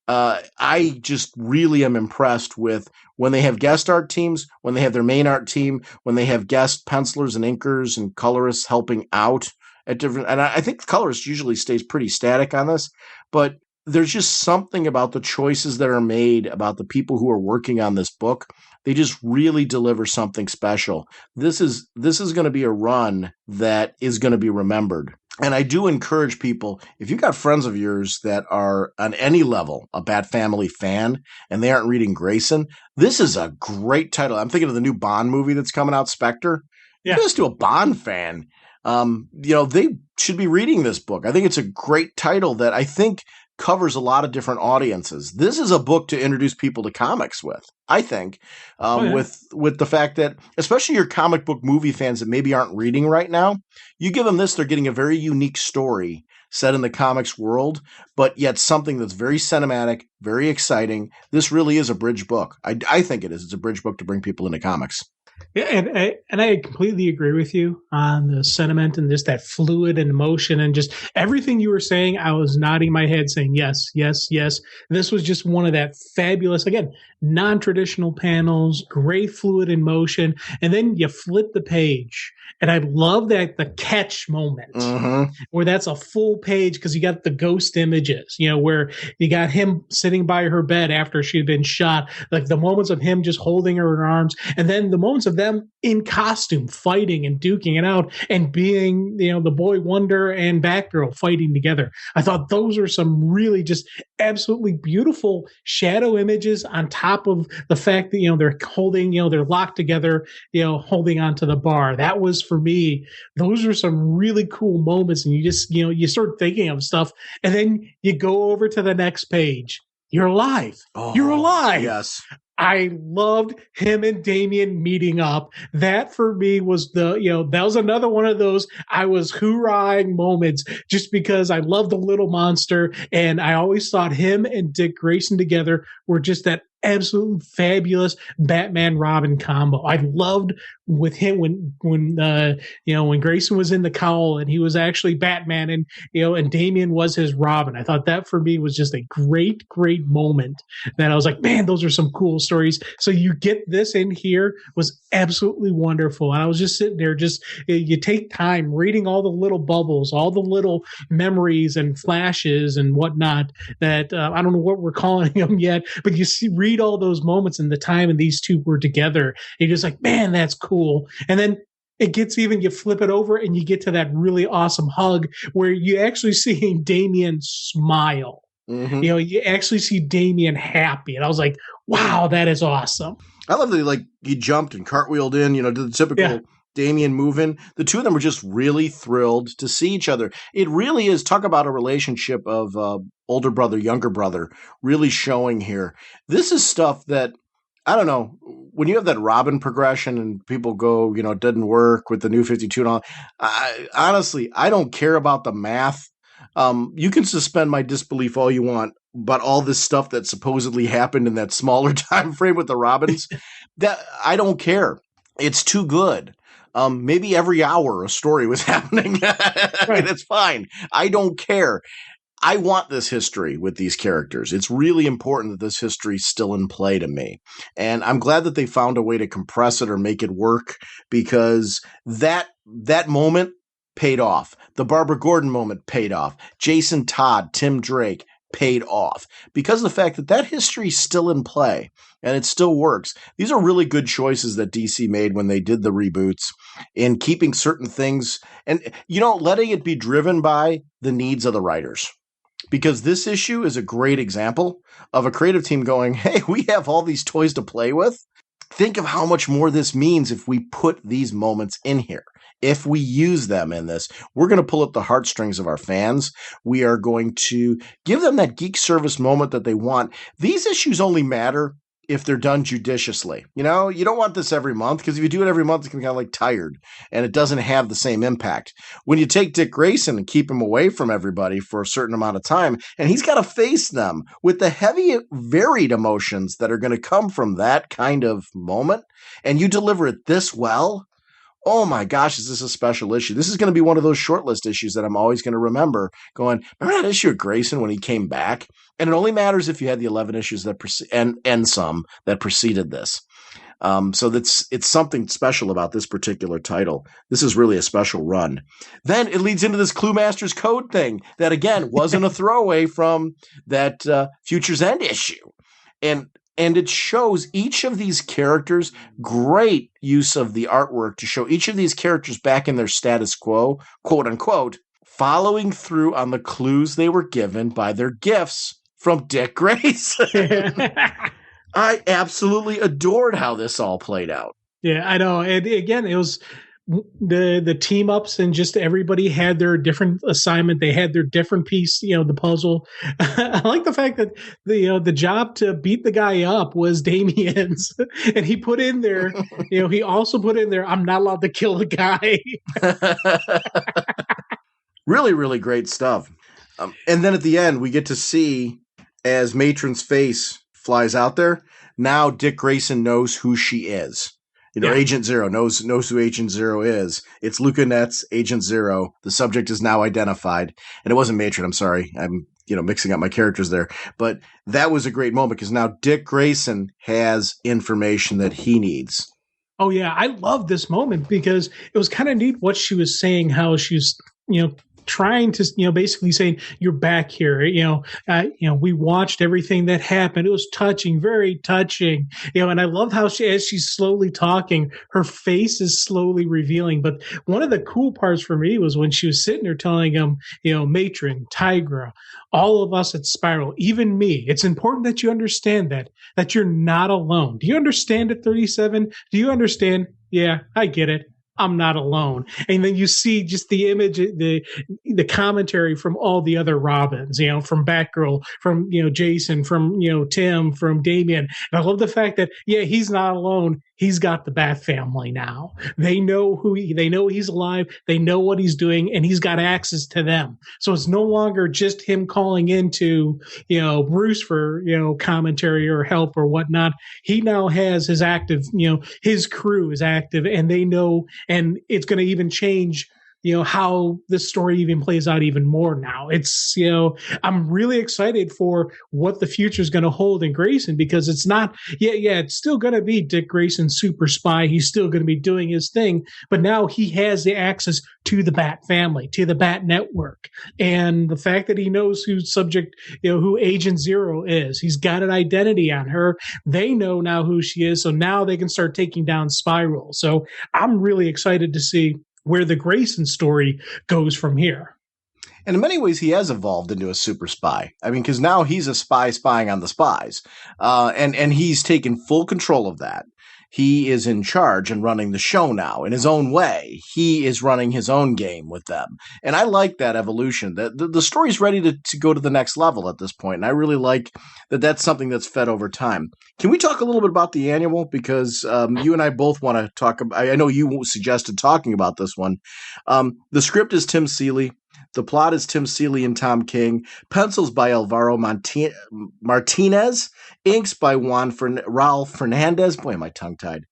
I just really am impressed with when they have guest art teams, when they have their main art team, when they have guest pencilers and inkers and colorists helping out at different. And I think the colorist usually stays pretty static on this, but there's just something about the choices that are made about the people who are working on this book. They just really deliver something special. This is going to be a run that is going to be remembered. And I do encourage people, if you've got friends of yours that are on any level a Bat Family fan and they aren't reading Grayson, this is a great title. I'm thinking of the new Bond movie that's coming out, Spectre. Yeah. Just to a Bond fan, they should be reading this book. I think it's a great title that I think covers a lot of different audiences. This is a book to introduce people to comics with, I think, with the fact that, especially your comic book movie fans that maybe aren't reading right now, you give them this, they're getting a very unique story set in the comics world, but yet something that's very cinematic, very exciting. This really is a bridge book. I think it is. It's a bridge book to bring people into comics. Yeah, and I completely agree with you on the sentiment and just that fluid and emotion and just everything you were saying. I was nodding my head saying yes, yes, yes. This was just one of that fabulous, again, non-traditional panels, great fluid in motion, and then you flip the page. And I love that the catch moment where that's a full page because you got the ghost images, where you got him sitting by her bed after she had been shot, like the moments of him just holding her in arms, and then the moments of them in costume fighting and duking it out and being, the Boy Wonder and Batgirl fighting together. I thought those are some really just absolutely beautiful shadow images on top of the fact that, they're holding, they're locked together, holding onto the bar. That was, for me, those are some really cool moments. And you just, you start thinking of stuff and then you go over to the next page. You're alive. You're alive. Yes. I loved him and Damian meeting up. That for me was that was another one of those I was hoorahing moments just because I love the little monster. And I always thought him and Dick Grayson together were just that absolute fabulous Batman Robin combo. I loved with him when Grayson was in the cowl and he was actually Batman and Damian was his Robin. I thought that for me was just a great moment that I was like, man, those are some cool stories. So you get this in here was absolutely wonderful. And I was just sitting there, just you take time reading all the little bubbles, all the little memories and flashes and whatnot that I don't know what we're calling them yet, but you read all those moments in the time and these two were together. You're just like, man, that's cool. And then it gets even, you flip it over and you get to that really awesome hug where you actually see Damian smile. You actually see Damian happy. And I was like, wow, that is awesome. I love that he jumped and cartwheeled in, did the typical Damian move in. The two of them were just really thrilled to see each other. It really is, talk about a relationship of older brother, younger brother, really showing here. This is stuff that, I don't know, when you have that Robin progression and people go, it doesn't work with the new 52 and all, honestly, I don't care about the math. You can suspend my disbelief all you want, but all this stuff that supposedly happened in that smaller time frame with the Robins, that I don't care. It's too good. Maybe every hour a story was happening. Right. It's fine. I don't care. I want this history with these characters. It's really important that this history is still in play to me. And I'm glad that they found a way to compress it or make it work because that moment paid off. The Barbara Gordon moment paid off. Jason Todd, Tim Drake paid off because of the fact that history is still in play and it still works. These are really good choices that DC made when they did the reboots in keeping certain things and, letting it be driven by the needs of the writers. Because this issue is a great example of a creative team going, hey, we have all these toys to play with. Think of how much more this means if we put these moments in here. If we use them in this, we're going to pull up the heartstrings of our fans. We are going to give them that geek service moment that they want. These issues only matter if they're done judiciously. You don't want this every month because if you do it every month, it's going to get tired and it doesn't have the same impact. When you take Dick Grayson and keep him away from everybody for a certain amount of time, and he's got to face them with the heavy, varied emotions that are going to come from that kind of moment, and you deliver it this well, oh my gosh, is this a special issue? This is going to be one of those shortlist issues that I'm always going to remember going, remember that issue of Grayson when he came back? And it only matters if you had the 11 issues that and some that preceded this. So it's something special about this particular title. This is really a special run. Then it leads into this Clue Masters Code thing that, again, wasn't a throwaway from that Future's End issue. And it shows each of these characters, great use of the artwork to show each of these characters back in their status quo, quote unquote, following through on the clues they were given by their gifts from Dick Grayson. I absolutely adored how this all played out. Yeah, I know. And again, it was the team ups and just everybody had their different assignment. They had their different piece, the puzzle. I like the fact that the job to beat the guy up was Damien's, and he put in there, he also put in there, I'm not allowed to kill the guy. Really, really great stuff. And then at the end, we get to see as Matron's face flies out there, now Dick Grayson knows who she is. Agent Zero knows who Agent Zero is. It's Luca Netz, Agent Zero. The subject is now identified. And it wasn't Matron, I'm sorry. I'm, mixing up my characters there. But that was a great moment because now Dick Grayson has information that he needs. Oh, yeah. I love this moment because it was kind of neat what she was saying, how she's, trying to, basically saying, you're back here. We watched everything that happened. It was touching, very touching. And I love how as she's slowly talking, her face is slowly revealing. But one of the cool parts for me was when she was sitting there telling him, Matron, Tigra, all of us at Spiral, even me. It's important that you understand that you're not alone. Do you understand it, 37? Do you understand? Yeah, I get it. I'm not alone. And then you see just the image, the commentary from all the other Robins, from Batgirl, from, Jason, from, Tim, from Damian. And I love the fact that, he's not alone. He's got the Bat family now. They know they know he's alive. They know what he's doing, and he's got access to them. So it's no longer just him calling into, Bruce for, commentary or help or whatnot. He now has his active, his crew is active, and they know, and it's going to even change how this story even plays out even more now. It's, I'm really excited for what the future is going to hold in Grayson because it's not, it's still going to be Dick Grayson, super spy. He's still going to be doing his thing, but now he has the access to the Bat family, to the Bat network. And the fact that he knows who's subject, who Agent Zero is, he's got an identity on her. They know now who she is. So now they can start taking down Spiral. So I'm really excited to see where the Grayson story goes from here. And in many ways, he has evolved into a super spy. I mean, because now he's a spy spying on the spies. And he's taken full control of that. He is in charge and running the show now in his own way. He is running his own game with them. And I like that evolution. The story's ready to go to the next level at this point. And I really like that that's something that's fed over time. Can we talk a little bit about the annual? Because you and I both want to talk about, I know you suggested talking about this one. The script is Tim Seeley. The plot is Tim Seeley and Tom King. Pencils by Alvaro Martinez. Inks by Raul Fernandez. Boy, am I tongue-tied.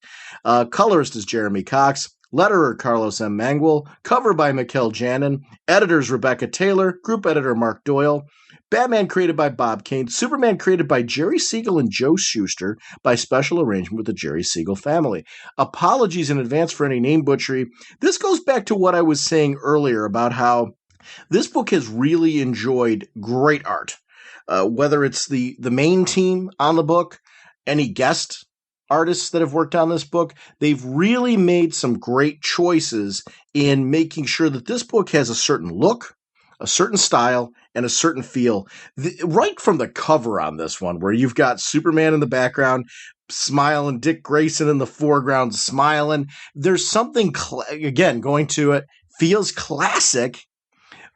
Colorist is Jeremy Cox. Letterer Carlos M. Mangual. Cover by Mikkel Janin. Editors Rebecca Taylor. Group editor Mark Doyle. Batman created by Bob Kane. Superman created by Jerry Siegel and Joe Shuster by special arrangement with the Jerry Siegel family. Apologies in advance for any name butchery. This goes back to what I was saying earlier about how this book has really enjoyed great art, whether it's the main team on the book, any guest artists that have worked on this book. They've really made some great choices in making sure that this book has a certain look, a certain style, and a certain feel. Right from the cover on this one, where you've got Superman in the background, smiling, Dick Grayson in the foreground, smiling. There's something, again, going to it, feels classic,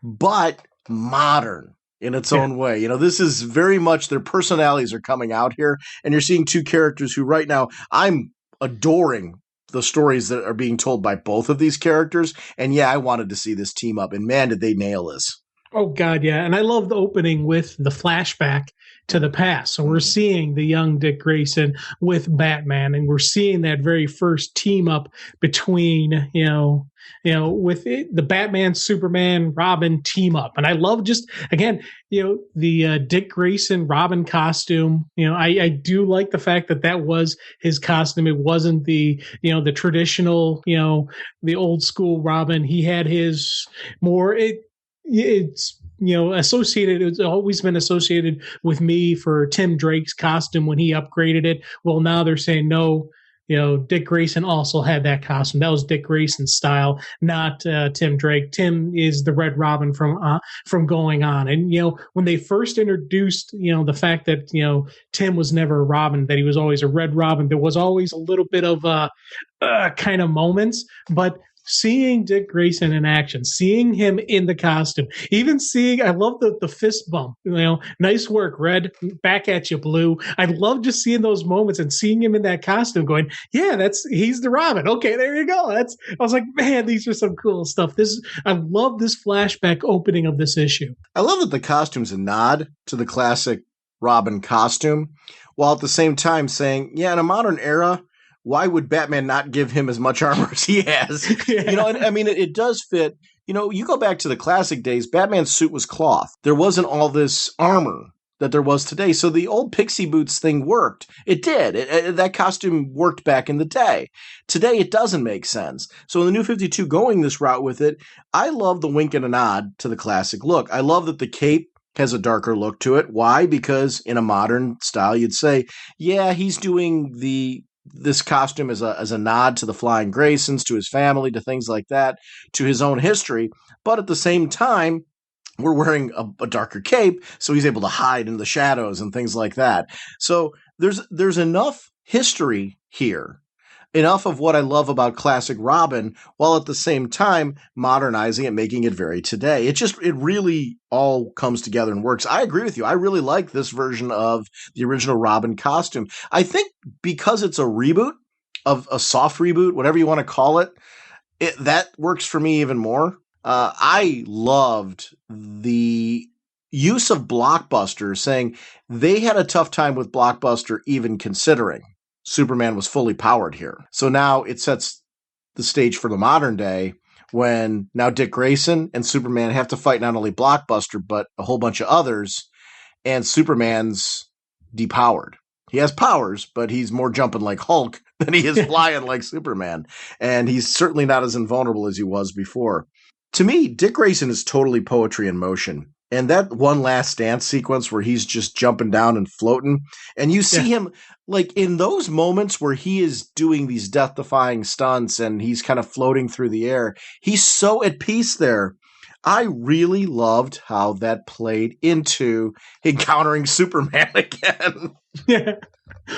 but modern in its own way. This is very much their personalities are coming out here, and you're seeing two characters who right now I'm adoring the stories that are being told by both of these characters. And I wanted to see this team up, and man, did they nail this. Oh, God, yeah. And I love the opening with the flashback to the past. So we're seeing the young Dick Grayson with Batman, and we're seeing that very first team up between, with the Batman, Superman, Robin team up. And I love just, again, the Dick Grayson Robin costume. I do like the fact that was his costume. It wasn't the traditional, the old school Robin. He had his more, it's associated, it's always been associated with me for Tim Drake's costume when he upgraded it. Well, now they're saying no, Dick Grayson also had that costume. That was Dick Grayson's style, not Tim Drake. Tim is the Red Robin from Going On. And, when they first introduced, the fact that, Tim was never a Robin, that he was always a Red Robin, there was always a little bit of kind of moments, but seeing Dick Grayson in action, seeing him in the costume, even seeing, I love the fist bump, nice work, Red, back at you, Blue. I love just seeing those moments and seeing him in that costume going, he's the Robin. Okay, there you go. I was like, man, these are some cool stuff. I love this flashback opening of this issue. I love that the costume's a nod to the classic Robin costume, while at the same time saying, yeah, in a modern era, why would Batman not give him as much armor as he has? Yeah. You know, and I mean, it does fit. You know, you go back to the classic days, Batman's suit was cloth. There wasn't all this armor that there was today. So the old pixie boots thing worked. It did. That costume worked back in the day. Today, it doesn't make sense. So in the New 52 going this route with it, I love the wink and a nod to the classic look. I love that the cape has a darker look to it. Why? Because in a modern style, you'd say, yeah, he's doing this costume as a nod to the Flying Graysons, to his family, to things like that, to his own history. But at the same time, we're wearing a darker cape, so he's able to hide in the shadows and things like that. So there's enough history here, enough of what I love about classic Robin, while at the same time modernizing it, making it very today. It really all comes together and works. I agree with you. I really like this version of the original Robin costume. I think because it's a reboot, of a soft reboot, whatever you want to call it, that works for me even more. I loved the use of Blockbuster, saying they had a tough time with Blockbuster even considering Superman was fully powered here. So now it sets the stage for the modern day when now Dick Grayson and Superman have to fight not only Blockbuster, but a whole bunch of others, and Superman's depowered. He has powers, but he's more jumping like Hulk than he is flying like Superman. And he's certainly not as invulnerable as he was before. To me, Dick Grayson is totally poetry in motion. And that one last dance sequence where he's just jumping down and floating, and you see him like in those moments where he is doing these death-defying stunts and he's kind of floating through the air, he's so at peace there. I really loved how that played into encountering Superman again. Yeah.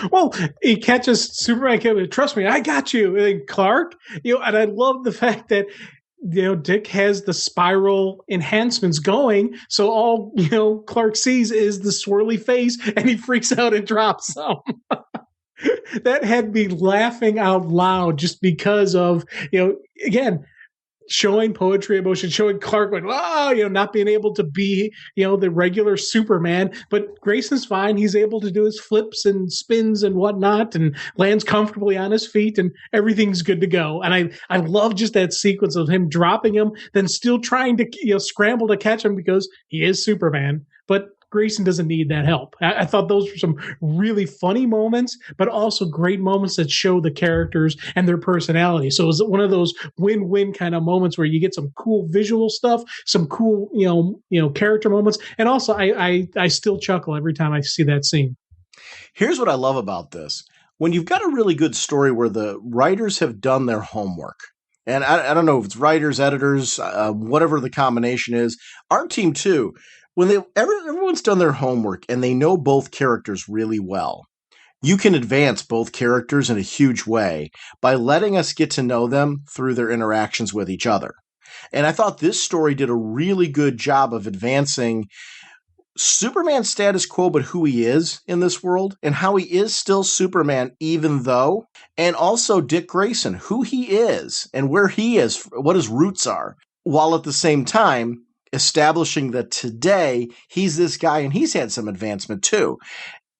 Well, he catches Superman. Trust me, I got you. And Clark, and I love the fact that Dick has the spiral enhancements going, so all Clark sees is the swirly face, and he freaks out and drops them. That had me laughing out loud just because of again, showing poetry emotion, showing Clark going, not being able to be, the regular Superman, but Grayson's fine. He's able to do his flips and spins and whatnot and lands comfortably on his feet and everything's good to go. And I love just that sequence of him dropping him, then still trying to, scramble to catch him because he is Superman. But Grayson doesn't need that help. I thought those were some really funny moments, but also great moments that show the characters and their personality. So it was one of those win-win kind of moments where you get some cool visual stuff, some cool, character moments. And also I still chuckle every time I see that scene. Here's what I love about this. When you've got a really good story where the writers have done their homework, and I don't know if it's writers, editors, whatever the combination is, our team too, when everyone's done their homework and they know both characters really well, you can advance both characters in a huge way by letting us get to know them through their interactions with each other. And I thought this story did a really good job of advancing Superman's status quo, but who he is in this world and how he is still Superman, even though, and also Dick Grayson, who he is and where he is, what his roots are, while at the same time establishing that today he's this guy and he's had some advancement too.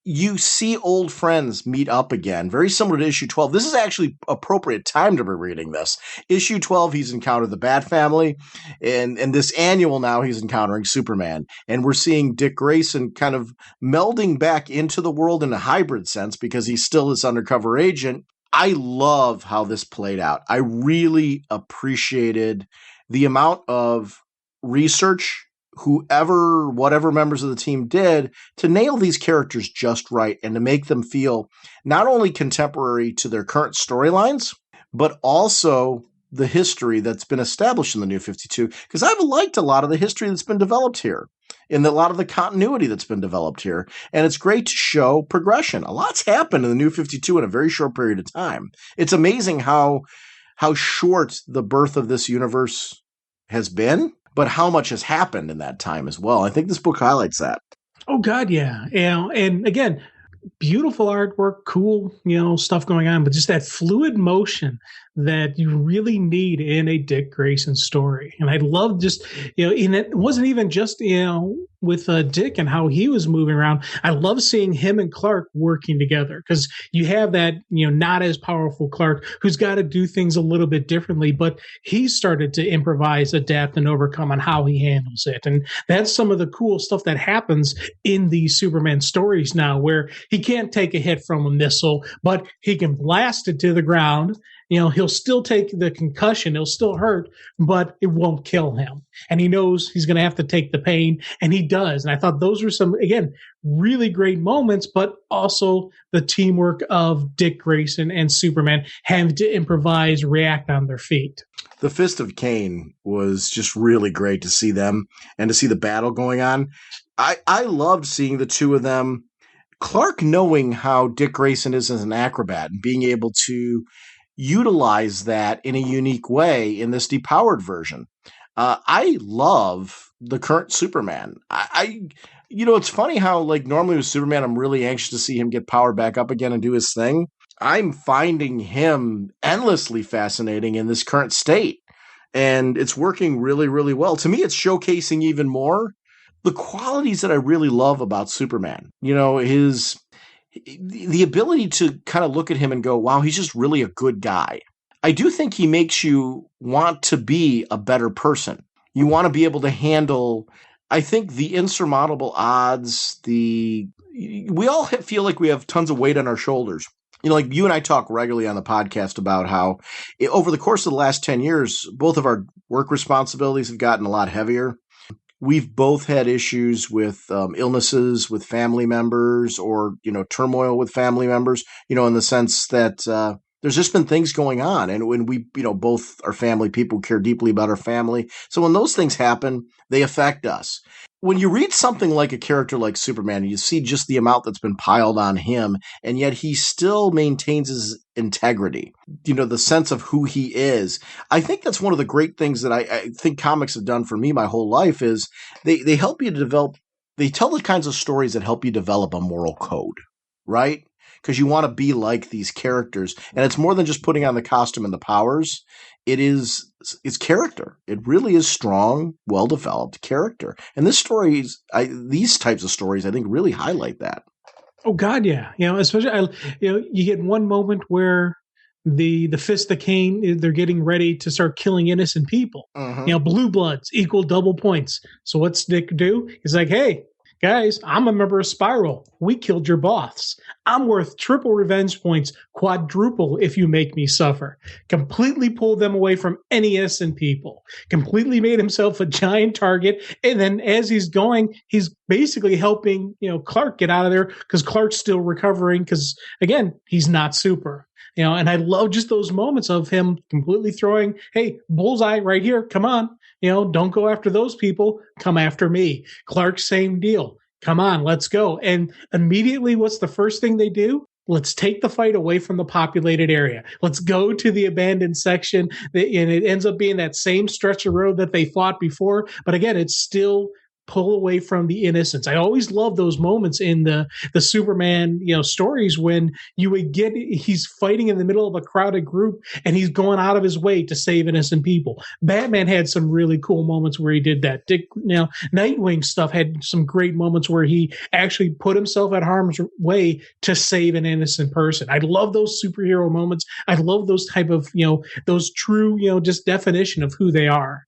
You see old friends meet up again, very similar to issue 12. This is actually appropriate time to be reading this. Issue 12, he's encountered the Bat Family, and this annual now he's encountering Superman. And we're seeing Dick Grayson kind of melding back into the world in a hybrid sense because he's still this undercover agent. I love how this played out. I really appreciated the amount of research whatever members of the team did to nail these characters just right and to make them feel not only contemporary to their current storylines, but also the history that's been established in the New 52. Because I've liked a lot of the history that's been developed here and a lot of the continuity that's been developed here. And it's great to show progression. A lot's happened in the New 52 in a very short period of time. It's amazing how short the birth of this universe has been, but how much has happened in that time as well. I think this book highlights that. Oh, God, yeah. And again, beautiful artwork, cool, stuff going on, but just that fluid motion that you really need in a Dick Grayson story. And I love just, and it wasn't even just, with Dick and how he was moving around. I love seeing him and Clark working together because you have that, not as powerful Clark who's got to do things a little bit differently, but he started to improvise, adapt, and overcome on how he handles it. And that's some of the cool stuff that happens in these Superman stories now, where he can't take a hit from a missile, but he can blast it to the ground. He'll still take the concussion. It'll still hurt, but it won't kill him. And he knows he's going to have to take the pain, and he does. And I thought those were some, again, really great moments, but also the teamwork of Dick Grayson and Superman having to improvise, react on their feet. The Fist of Cain was just really great to see them and to see the battle going on. I loved seeing the two of them. Clark knowing how Dick Grayson is as an acrobat and being able to utilize that in a unique way in this depowered version. I love the current Superman. It's funny how, like, normally with Superman, I'm really anxious to see him get powered back up again and do his thing. I'm finding him endlessly fascinating in this current state, and it's working really, really well. To me, it's showcasing even more the qualities that I really love about Superman. The ability to kind of look at him and go, wow, he's just really a good guy. I do think he makes you want to be a better person. You want to be able to handle, I think, the insurmountable odds. We all feel like we have tons of weight on our shoulders. Like you and I talk regularly on the podcast about how over the course of the last 10 years, both of our work responsibilities have gotten a lot heavier. We've both had issues with illnesses with family members or, turmoil with family members, in the sense that there's just been things going on. And when we, both are family people, care deeply about our family. So when those things happen, they affect us. When you read something like a character like Superman, you see just the amount that's been piled on him, and yet he still maintains his integrity, the sense of who he is. I think that's one of the great things that I think comics have done for me my whole life is they help you to develop, they tell the kinds of stories that help you develop a moral code, right? Because you want to be like these characters. And it's more than just putting on the costume and the powers. It's character. It really is strong, well-developed character. And these types of stories, I think, really highlight that. Oh God, yeah. Especially, you get one moment where the Fist of Cain, they're getting ready to start killing innocent people. Mm-hmm. Blue bloods equal double points. So what's Dick do? He's like, hey, guys, I'm a member of Spiral. We killed your boss. I'm worth triple revenge points, quadruple if you make me suffer. Completely pulled them away from any innocent people. Completely made himself a giant target. And then as he's going, he's basically helping, Clark get out of there because Clark's still recovering because, again, he's not super. And I love just those moments of him completely throwing, hey, bullseye right here. Come on. Don't go after those people. Come after me. Clark, same deal. Come on, let's go. And immediately, what's the first thing they do? Let's take the fight away from the populated area. Let's go to the abandoned section. And it ends up being that same stretch of road that they fought before. But again, it's still pull away from the innocence. I always love those moments in the Superman, stories when you would get, he's fighting in the middle of a crowded group and he's going out of his way to save innocent people. Batman had some really cool moments where he did that. Nightwing stuff had some great moments where he actually put himself at harm's way to save an innocent person. I love those superhero moments. I love those type of, those true, just definition of who they are.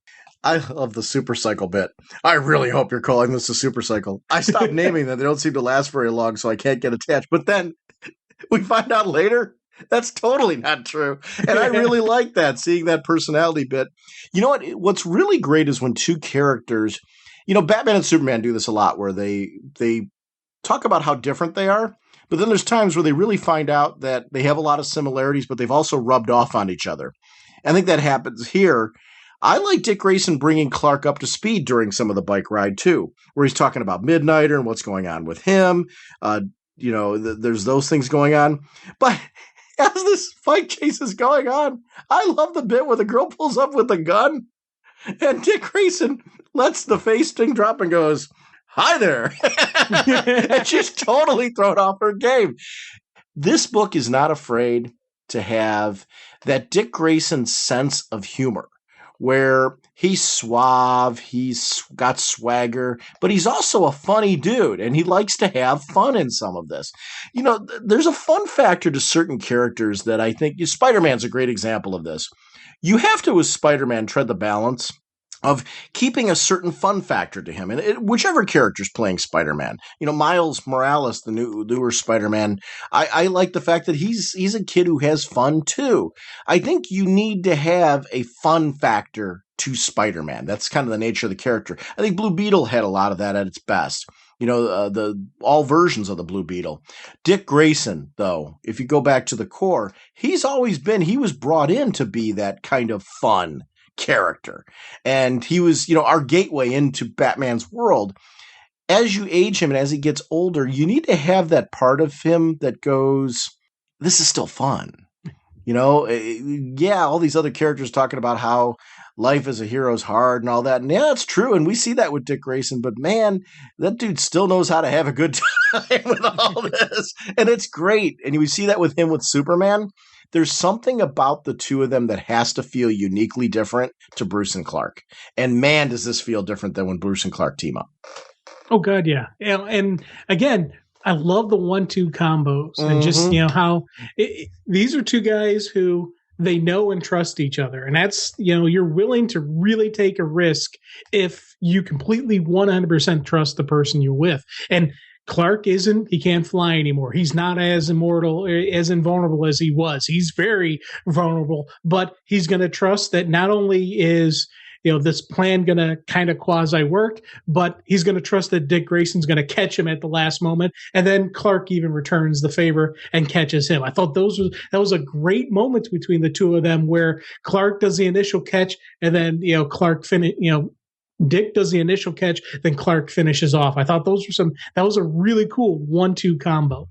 I love the super cycle bit. I really hope you're calling this a super cycle. I stopped naming them. They don't seem to last very long, so I can't get attached. But then we find out later that's totally not true. And I really like that, seeing that personality bit. You know what? What's really great is when two characters, Batman and Superman do this a lot where they talk about how different they are. But then there's times where they really find out that they have a lot of similarities, but they've also rubbed off on each other. I think that happens here. I like Dick Grayson bringing Clark up to speed during some of the bike ride, too, where he's talking about Midnighter and what's going on with him. There's those things going on. But as this fight chase is going on, I love the bit where the girl pulls up with the gun and Dick Grayson lets the face sting drop and goes, "Hi there." And she's totally thrown off her game. This book is not afraid to have that Dick Grayson sense of humor, where he's suave, he's got swagger, but he's also a funny dude, and he likes to have fun in some of this. There's a fun factor to certain characters that I think Spider-Man's a great example of this. You have to, as Spider-Man, tread the balance of keeping a certain fun factor to him. And whichever character's playing Spider-Man. Miles Morales, the newer Spider-Man, I like the fact that he's a kid who has fun too. I think you need to have a fun factor to Spider-Man. That's kind of the nature of the character. I think Blue Beetle had a lot of that at its best. All versions of the Blue Beetle. Dick Grayson, though, if you go back to the core, he was brought in to be that kind of fun character. And he was, our gateway into Batman's world. As you age him and as he gets older, you need to have that part of him that goes, this is still fun. All these other characters talking about how life as a hero is hard and all that. And yeah, it's true. And we see that with Dick Grayson, but man, that dude still knows how to have a good time with all this. And it's great. And we see that with him with Superman. There's something about the two of them that has to feel uniquely different to Bruce and Clark. And man, does this feel different than when Bruce and Clark team up. Oh, God, yeah. And again, I love the 1-2 combos and just, how these are two guys who they know and trust each other. And that's, you're willing to really take a risk if you completely 100% trust the person you're with. And Clark he can't fly anymore. He's not as immortal, as invulnerable as he was. He's very vulnerable, but he's going to trust that not only is, this plan going to kind of quasi work, but he's going to trust that Dick Grayson's going to catch him at the last moment. And then Clark even returns the favor and catches him. I thought that was a great moment between the two of them where Clark does the initial catch and then, Dick does the initial catch, then Clark finishes off. I thought that was a really cool 1-2 combo.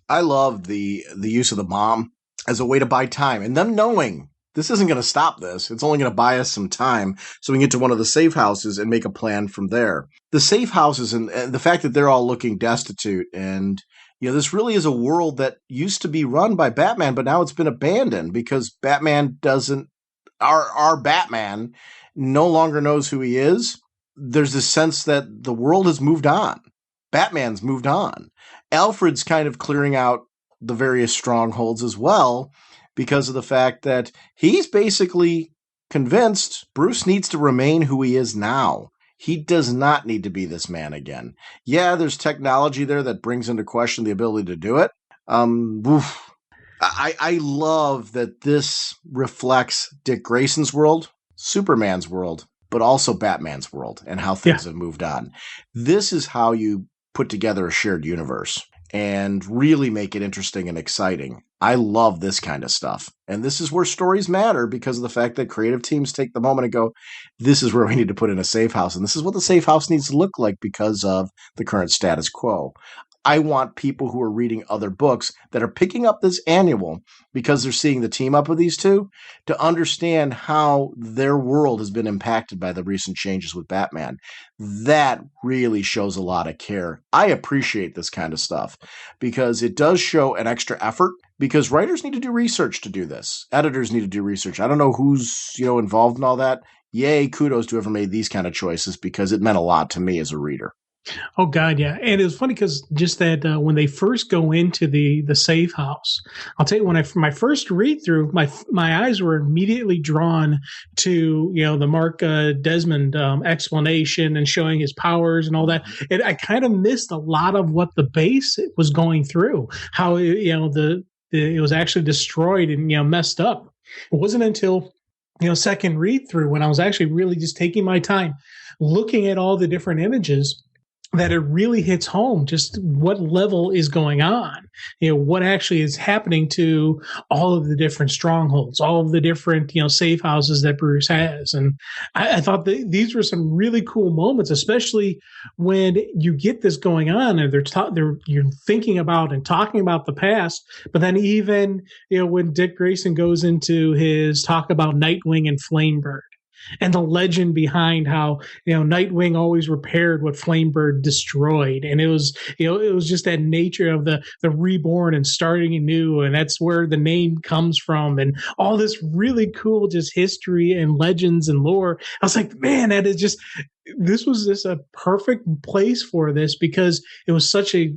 I love the use of the bomb as a way to buy time, and them knowing this isn't going to stop this. It's only going to buy us some time so we can get to one of the safe houses and make a plan from there. The safe houses and the fact that they're all looking destitute, and this really is a world that used to be run by Batman, but now it's been abandoned because Batman our Batman no longer knows who he is. There's this sense that the world has moved on. Batman's moved on. Alfred's kind of clearing out the various strongholds as well because of the fact that he's basically convinced Bruce needs to remain who he is now. He does not need to be this man again. Yeah, there's technology there that brings into question the ability to do it. I love that this reflects Dick Grayson's world, Superman's world, but also Batman's world and how things have moved on. This is how you put together a shared universe and really make it interesting and exciting. I love this kind of stuff. And this is where stories matter because of the fact that creative teams take the moment and go, this is where we need to put in a safe house. And this is what the safe house needs to look like because of the current status quo. I want people who are reading other books that are picking up this annual because they're seeing the team up of these two to understand how their world has been impacted by the recent changes with Batman. That really shows a lot of care. I appreciate this kind of stuff because it does show an extra effort because writers need to do research to do this. Editors need to do research. I don't know who's, involved in all that. Yay, kudos to whoever made these kind of choices because it meant a lot to me as a reader. Oh, God, yeah. And it was funny because just that when they first go into the safe house, I'll tell you, when my first read through, my eyes were immediately drawn to, the Mark Desmond explanation and showing his powers and all that. And I kind of missed a lot of what the base was going through, how, it was actually destroyed and, messed up. It wasn't until, second read through when I was actually really just taking my time looking at all the different images that it really hits home just what level is going on, what actually is happening to all of the different strongholds, all of the different, safe houses that Bruce has. And I thought these were some really cool moments, especially when you get this going on and you're thinking about and talking about the past. But then even, when Dick Grayson goes into his talk about Nightwing and Flamebird, and the legend behind how, Nightwing always repaired what Flamebird destroyed. And it was just that nature of the reborn and starting anew. And that's where the name comes from, and all this really cool just history and legends and lore. I was like, man, this was just a perfect place for this, because it was such a,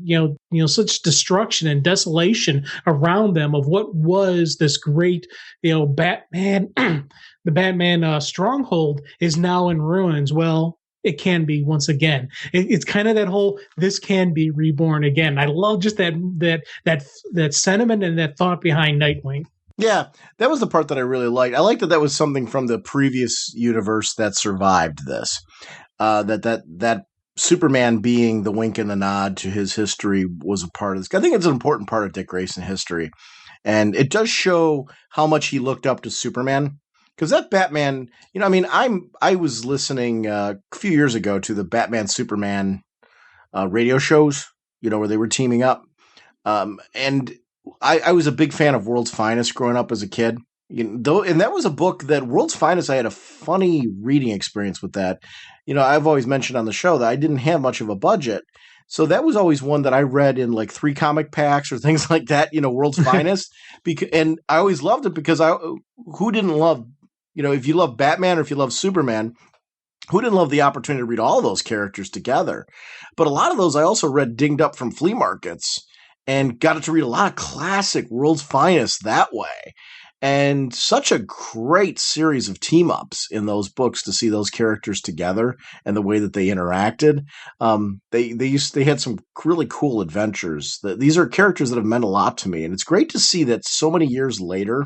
such destruction and desolation around them of what was this great, Batman, the Batman stronghold is now in ruins. Well, it can be once again. It's kind of that whole, this can be reborn again. I love just that sentiment and that thought behind Nightwing. Yeah, that was the part that I really liked. I liked that was something from the previous universe that survived this. That Superman being the wink and the nod to his history was a part of this. I think it's an important part of Dick Grayson history. And it does show how much he looked up to Superman. Because that Batman, I was listening a few years ago to the Batman Superman radio shows, where they were teaming up. And I was a big fan of World's Finest growing up as a kid. And that was a book that World's Finest, I had a funny reading experience with that. I've always mentioned on the show that I didn't have much of a budget. So that was always one that I read in like 3 comic packs or things like that, World's Finest. And I always loved it because who didn't love, if you love Batman or if you love Superman, who didn't love the opportunity to read all those characters together? But a lot of those I also read dinged up from flea markets and got to read a lot of classic World's Finest that way. And such a great series of team-ups in those books to see those characters together and the way that they interacted. They had some really cool adventures. These are characters that have meant a lot to me. And it's great to see that so many years later,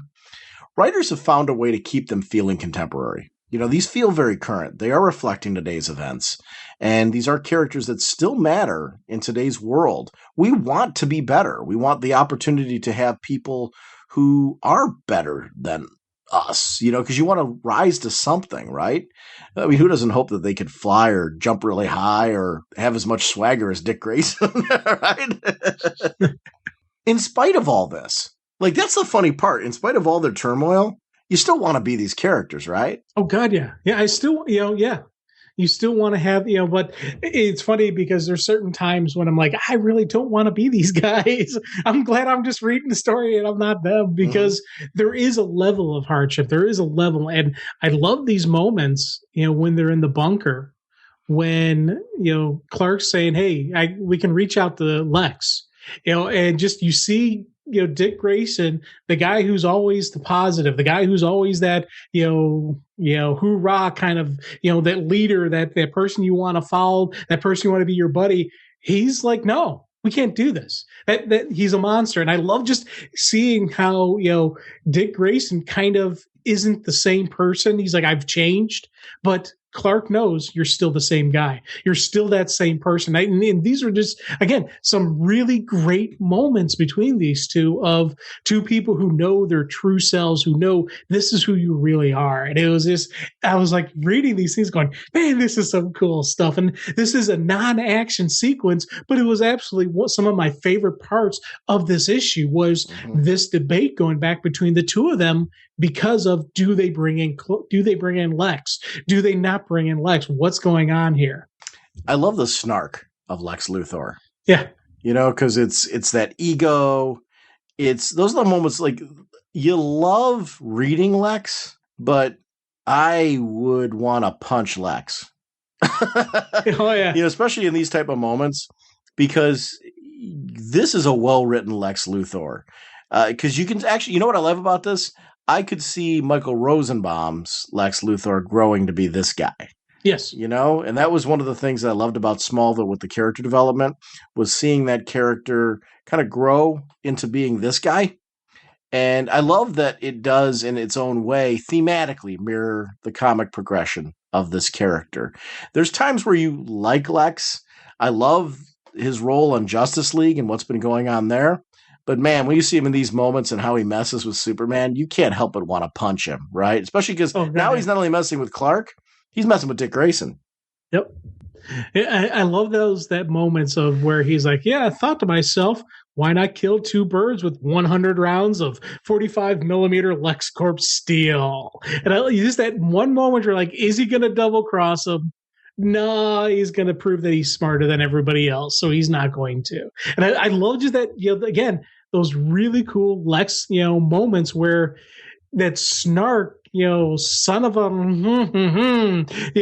writers have found a way to keep them feeling contemporary. These feel very current. They are reflecting today's events. And these are characters that still matter in today's world. We want to be better. We want the opportunity to have people who are better than us, because you want to rise to something, right? I mean, who doesn't hope that they could fly or jump really high or have as much swagger as Dick Grayson, right? In spite of all this, that's the funny part. In spite of all their turmoil, you still want to be these characters, right? Oh, God, yeah. Yeah, I still, yeah. You still want to have, but it's funny because there's certain times when I'm like, I really don't want to be these guys. I'm glad I'm just reading the story and I'm not them, because there is a level of hardship. There is a level. And I love these moments, when they're in the bunker, when, Clark's saying, hey, we can reach out to Lex, and just you see, Dick Grayson, the guy who's always the positive, the guy who's always that, hoorah kind of, that leader, that person you want to follow, that person you want to be your buddy. He's like, no, we can't do this. That he's a monster. And I love just seeing how, Dick Grayson kind of isn't the same person. He's like, I've changed, but Clark knows you're still the same guy. You're still that same person. And these are just, again, some really great moments between these two, of two people who know their true selves, who know this is who you really are. And it was just, I was like reading these things going, man, this is some cool stuff. And this is a non-action sequence, but it was absolutely some of my favorite parts of this issue was this debate going back between the two of them, because of do they bring in Lex? Do they not bring in Lex? What's going on here? I love the snark of Lex Luthor. Yeah. Because it's that ego. Those are the moments like you love reading Lex, but I would want to punch Lex. Oh yeah. Especially in these type of moments, because this is a well-written Lex Luthor. Because you can actually, what I love about this? I could see Michael Rosenbaum's Lex Luthor growing to be this guy. Yes. And that was one of the things that I loved about Smallville with the character development, was seeing that character kind of grow into being this guy. And I love that it does, in its own way, thematically mirror the comic progression of this character. There's times where you like Lex. I love his role on Justice League and what's been going on there. But man, when you see him in these moments and how he messes with Superman, you can't help but want to punch him, right? Especially because now he's not only messing with Clark, he's messing with Dick Grayson. Yep. I love that moments of where he's like, yeah, I thought to myself, Why not kill two birds with 100 rounds of 45 millimeter LexCorp steel? And I just that one moment you're like, is he going to double cross him? No, he's going to prove that he's smarter than everybody else, so he's not going to. And I love just that, again, those really cool Lex, moments where that snark, son of a,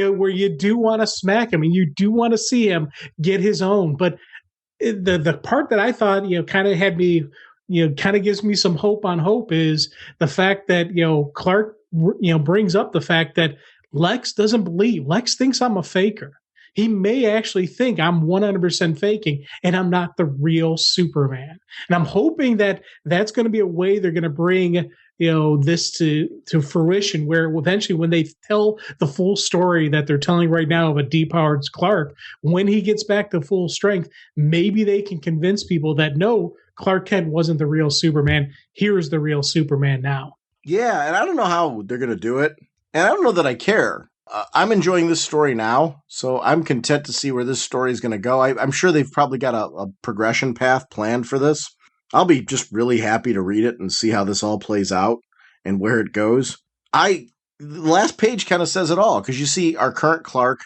where you do want to smack him and you do want to see him get his own. But the part that I thought, kind of had me, kind of gives me some hope on hope is the fact that, Clark, brings up the fact that Lex doesn't believe. Lex thinks I'm a faker. He may actually think I'm 100% faking and I'm not the real Superman. And I'm hoping that that's going to be a way they're going to bring, this to fruition, where eventually when they tell the full story that they're telling right now of a depowered Clark, when he gets back to full strength, maybe they can convince people that no, Clark Kent wasn't the real Superman. Here's the real Superman now. Yeah, and I don't know how they're going to do it. And I don't know that I care. I'm enjoying this story now, so I'm content to see where this story is going to go. I'm sure they've probably got a progression path planned for this. I'll be just really happy to read it and see how this all plays out and where it goes. The last page kind of says it all, because you see our current Clark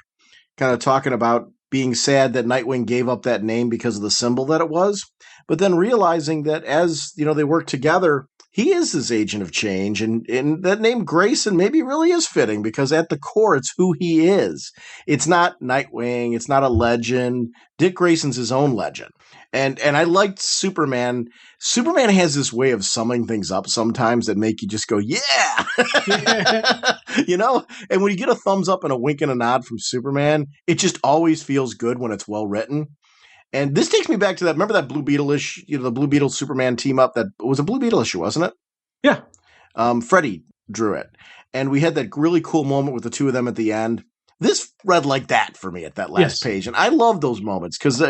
kind of talking about being sad that Nightwing gave up that name because of the symbol that it was, but then realizing that as they work together, he is his agent of change, and that name Grayson maybe really is fitting, because at the core, it's who he is. It's not Nightwing. It's not a legend. Dick Grayson's his own legend. And I liked Superman. Superman has this way of summing things up sometimes that make you just go, yeah! And when you get a thumbs up and a wink and a nod from Superman, it just always feels good when it's well written. And this takes me back to that. Remember that Blue Beetle-ish, the Blue Beetle Superman team up? That was a Blue Beetle issue, wasn't it? Yeah. Freddie drew it. And we had that really cool moment with the two of them at the end. This read like that for me at that last page. And I love those moments because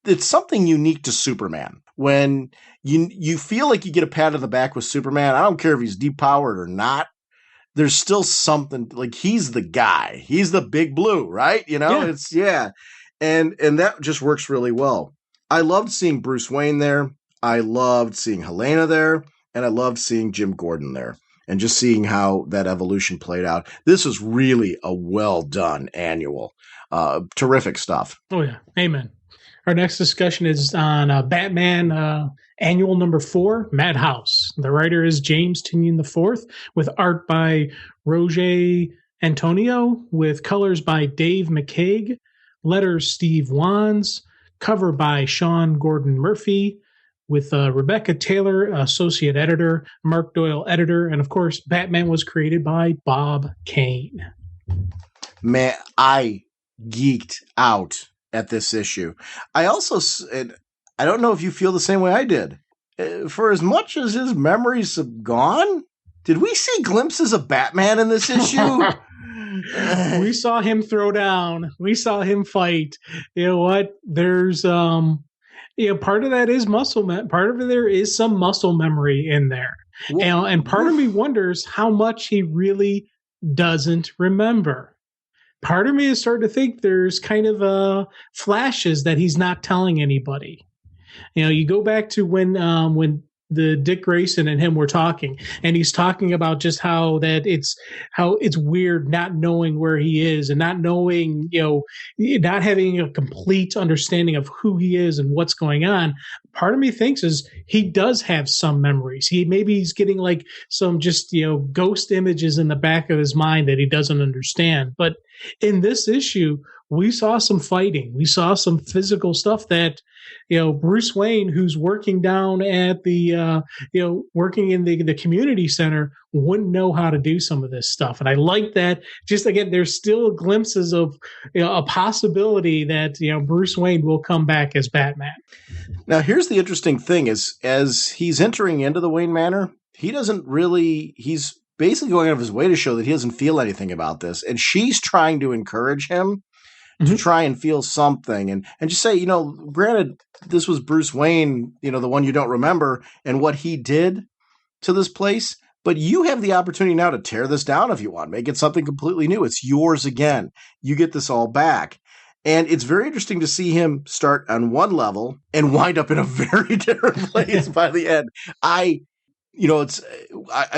it's something unique to Superman. When you feel like you get a pat on the back with Superman, I don't care if he's depowered or not. There's still something, like he's the guy. He's the big blue, right? And that just works really well. I loved seeing Bruce Wayne there. I loved seeing Helena there. And I loved seeing Jim Gordon there. And just seeing how that evolution played out. This was really a well-done annual. Terrific stuff. Oh, yeah. Amen. Our next discussion is on Batman Annual number 4, Madhouse. The writer is James Tynion IV, with art by Roger Antonio, with colors by Dave McCaig, letters Steve Wands, cover by Sean Gordon Murphy, with Rebecca Taylor, associate editor, Mark Doyle, editor, and of course, Batman was created by Bob Kane. Man, I geeked out at this issue. I also, I don't know if you feel the same way I did. For as much as his memories have gone, did we see glimpses of Batman in this issue? We saw him throw down. We saw him fight. You know what? There's part of that is muscle. Part of it, there is some muscle memory in there, and part of me wonders how much he really doesn't remember. Part of me is starting to think there's kind of flashes that he's not telling anybody. You go back to when the Dick Grayson and him were talking, and he's talking about just how it's weird not knowing where he is and not knowing, not having a complete understanding of who he is and what's going on. Part of me thinks is he does have some memories. He's getting like some just, ghost images in the back of his mind that he doesn't understand. But in this issue, we saw some fighting. We saw some physical stuff that, Bruce Wayne, who's working down at the, working in the community center, wouldn't know how to do some of this stuff. And I like that. Just again, there's still glimpses of a possibility that, Bruce Wayne will come back as Batman. Now, here's the interesting thing is, as he's entering into the Wayne Manor, he's basically going out of his way to show that he doesn't feel anything about this. And she's trying to encourage him to try and feel something and just say, granted, this was Bruce Wayne, the one you don't remember and what he did to this place, but you have the opportunity now to tear this down if you want, make it something completely new. It's yours again. You get this all back. And it's very interesting to see him start on one level and wind up in a very different place by the end.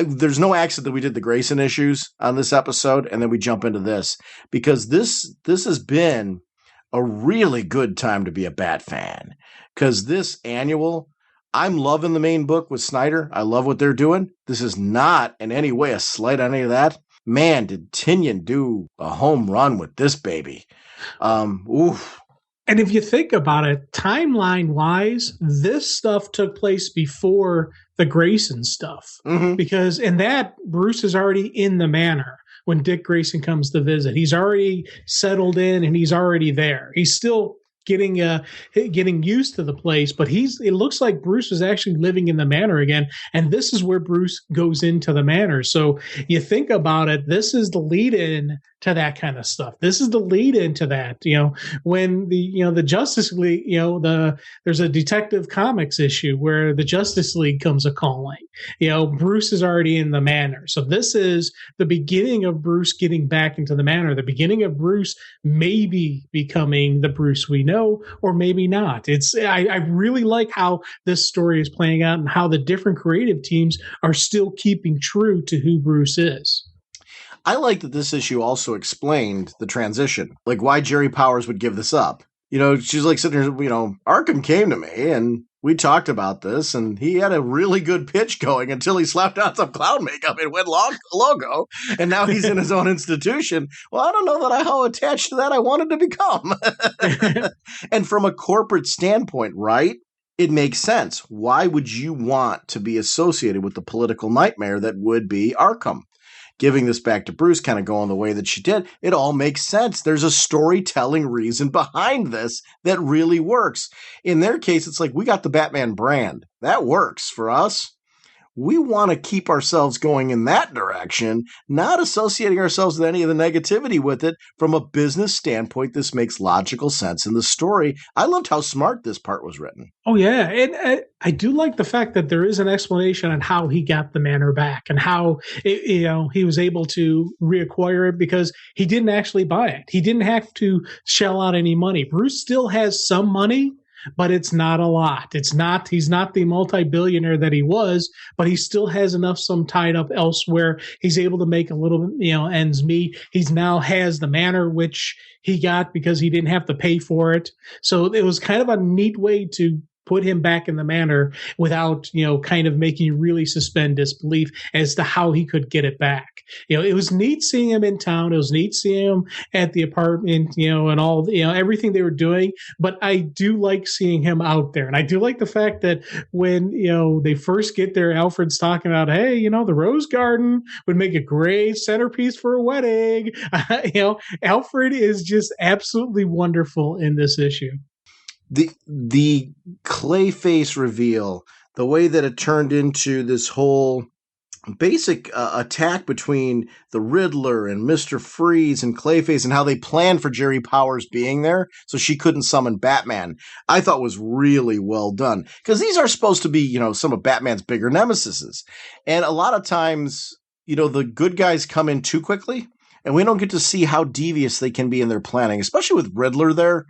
There's no accident that we did the Grayson issues on this episode, and then we jump into this, because this has been a really good time to be a Bat fan, because this annual, I'm loving the main book with Snyder. I love what they're doing. This is not in any way a slight on any of that. Man, did Tinian do a home run with this baby. Oof. And if you think about it, timeline-wise, this stuff took place before the Grayson stuff. Mm-hmm. Because in that, Bruce is already in the manor when Dick Grayson comes to visit. He's already settled in and he's already there. He's still getting used to the place, but it looks like Bruce is actually living in the manor again, and this is where Bruce goes into the manor. So you think about it, this is the lead in to that kind of stuff. This is the lead into that, when the Justice League, there's a Detective Comics issue where the Justice League comes a calling. Bruce is already in the manor. So this is the beginning of Bruce getting back into the manor, the beginning of Bruce maybe becoming the Bruce we know, or maybe not. I really like how this story is playing out and how the different creative teams are still keeping true to who Bruce is. I like that this issue also explained the transition, like why Jerry Powers would give this up. She's like sitting there, Arkham came to me and we talked about this, and he had a really good pitch going until he slapped on some clown makeup and went logo, and now he's in his own institution. Well, I don't know that how attached to that I wanted to become. And from a corporate standpoint, right? It makes sense. Why would you want to be associated with the political nightmare that would be Arkham? Giving this back to Bruce, kind of going the way that she did, it all makes sense. There's a storytelling reason behind this that really works. In their case, it's like, we got the Batman brand. That works for us. We want to keep ourselves going in that direction, not associating ourselves with any of the negativity with it. From a business standpoint, this makes logical sense in the story. I loved how smart this part was written. Oh, yeah. And I do like the fact that there is an explanation on how he got the manor back and how he was able to reacquire it, because he didn't actually buy it. He didn't have to shell out any money. Bruce still has some money, but it's not a lot. He's not the multi-billionaire that he was, but he still has enough some tied up elsewhere. He's able to make a little, ends meet. He's now has the manor, which he got because he didn't have to pay for it. So it was kind of a neat way to put him back in the manor without, kind of making you really suspend disbelief as to how he could get it back. It was neat seeing him in town. It was neat seeing him at the apartment, and all, everything they were doing. But I do like seeing him out there. And I do like the fact that when, they first get there, Alfred's talking about, hey, the rose garden would make a great centerpiece for a wedding. Alfred is just absolutely wonderful in this issue. The Clayface reveal, the way that it turned into this whole basic attack between the Riddler and Mr. Freeze and Clayface, and how they planned for Jerry Powers being there so she couldn't summon Batman, I thought was really well done. Because these are supposed to be, some of Batman's bigger nemesises. And a lot of times, the good guys come in too quickly, and we don't get to see how devious they can be in their planning, especially with Riddler there.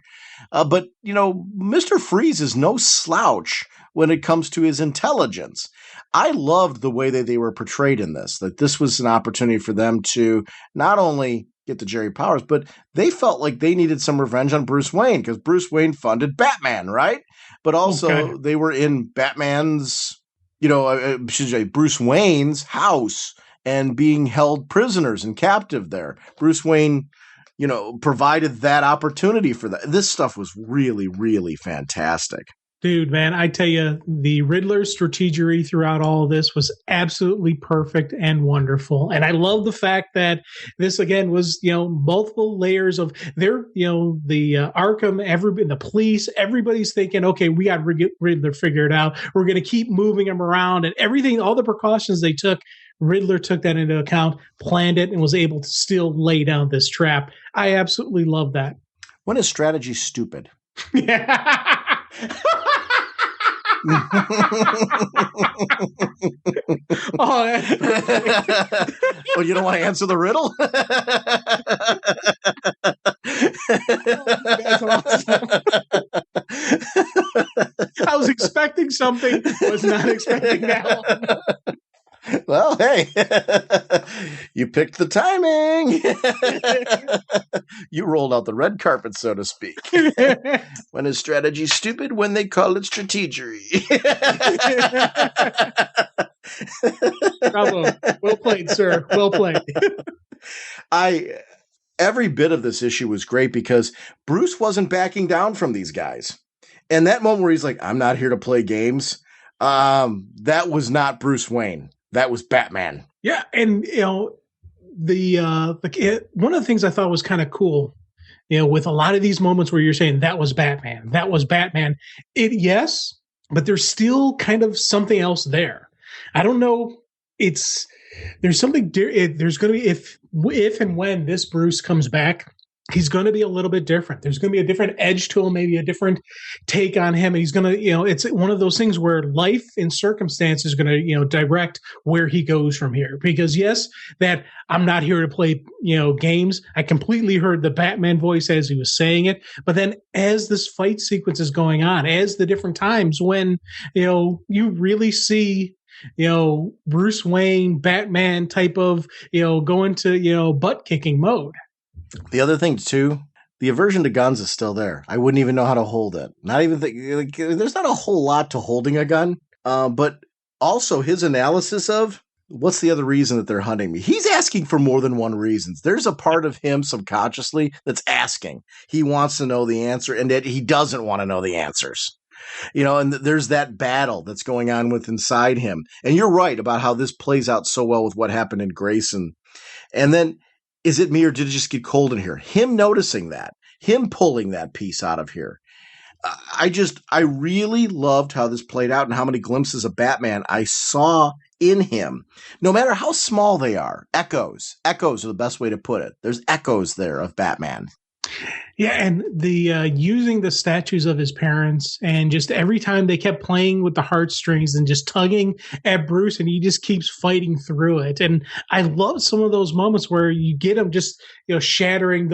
But Mr. Freeze is no slouch when it comes to his intelligence. I loved the way that they were portrayed in this, that this was an opportunity for them to not only get to Jerry Powers, but they felt like they needed some revenge on Bruce Wayne, because Bruce Wayne funded Batman, right? But also They were in Batman's, Bruce Wayne's house and being held prisoners and captive there. Bruce Wayne provided that opportunity for that. This stuff was really, really fantastic. Dude, man, I tell you, the Riddler's strategery throughout all of this was absolutely perfect and wonderful. And I love the fact that this, again, was, multiple layers of their, the Arkham, the police, everybody's thinking, okay, we got Riddler figured out. We're going to keep moving him around, and everything, all the precautions they took, Riddler took that into account, planned it, and was able to still lay down this trap. I absolutely love that. When is strategy stupid? Oh, that's perfect. Well, you don't want to answer the riddle? That's awesome. I was expecting something, was not expecting that one. Well, hey, you picked the timing. You rolled out the red carpet, so to speak. When is strategy stupid? When they call it strategery. Bravo. Well played, sir. Well played. Every bit of this issue was great because Bruce wasn't backing down from these guys. And that moment where he's like, I'm not here to play games, that was not Bruce Wayne. That was Batman. Yeah, and one of the things I thought was kind of cool, with a lot of these moments where you're saying that was Batman, yes, but there's still kind of something else there. I don't know. There's something. There's going to be if and when this Bruce comes back, he's going to be a little bit different. There's going to be a different edge to him, maybe a different take on him. And he's going to, it's one of those things where life and circumstance is going to, direct where he goes from here. Because yes, that I'm not here to play, games. I completely heard the Batman voice as he was saying it. But then as this fight sequence is going on, as the different times when, you really see, Bruce Wayne, Batman type of, go into, butt kicking mode. The other thing, too, the aversion to guns is still there. I wouldn't even know how to hold it. Not even there's not a whole lot to holding a gun. But also his analysis of what's the other reason that they're hunting me? He's asking for more than one reason. There's a part of him subconsciously that's asking. He wants to know the answer, and that he doesn't want to know the answers. And there's that battle that's going on with inside him. And you're right about how this plays out so well with what happened in Grayson. And then, is it me or did it just get cold in here? Him noticing that, him pulling that piece out of here. I really loved how this played out and how many glimpses of Batman I saw in him, no matter how small they are. Echoes are the best way to put it. There's echoes there of Batman. Yeah, and the using the statues of his parents, and just every time they kept playing with the heartstrings and just tugging at Bruce, and he just keeps fighting through it. And I love some of those moments where you get him just shattering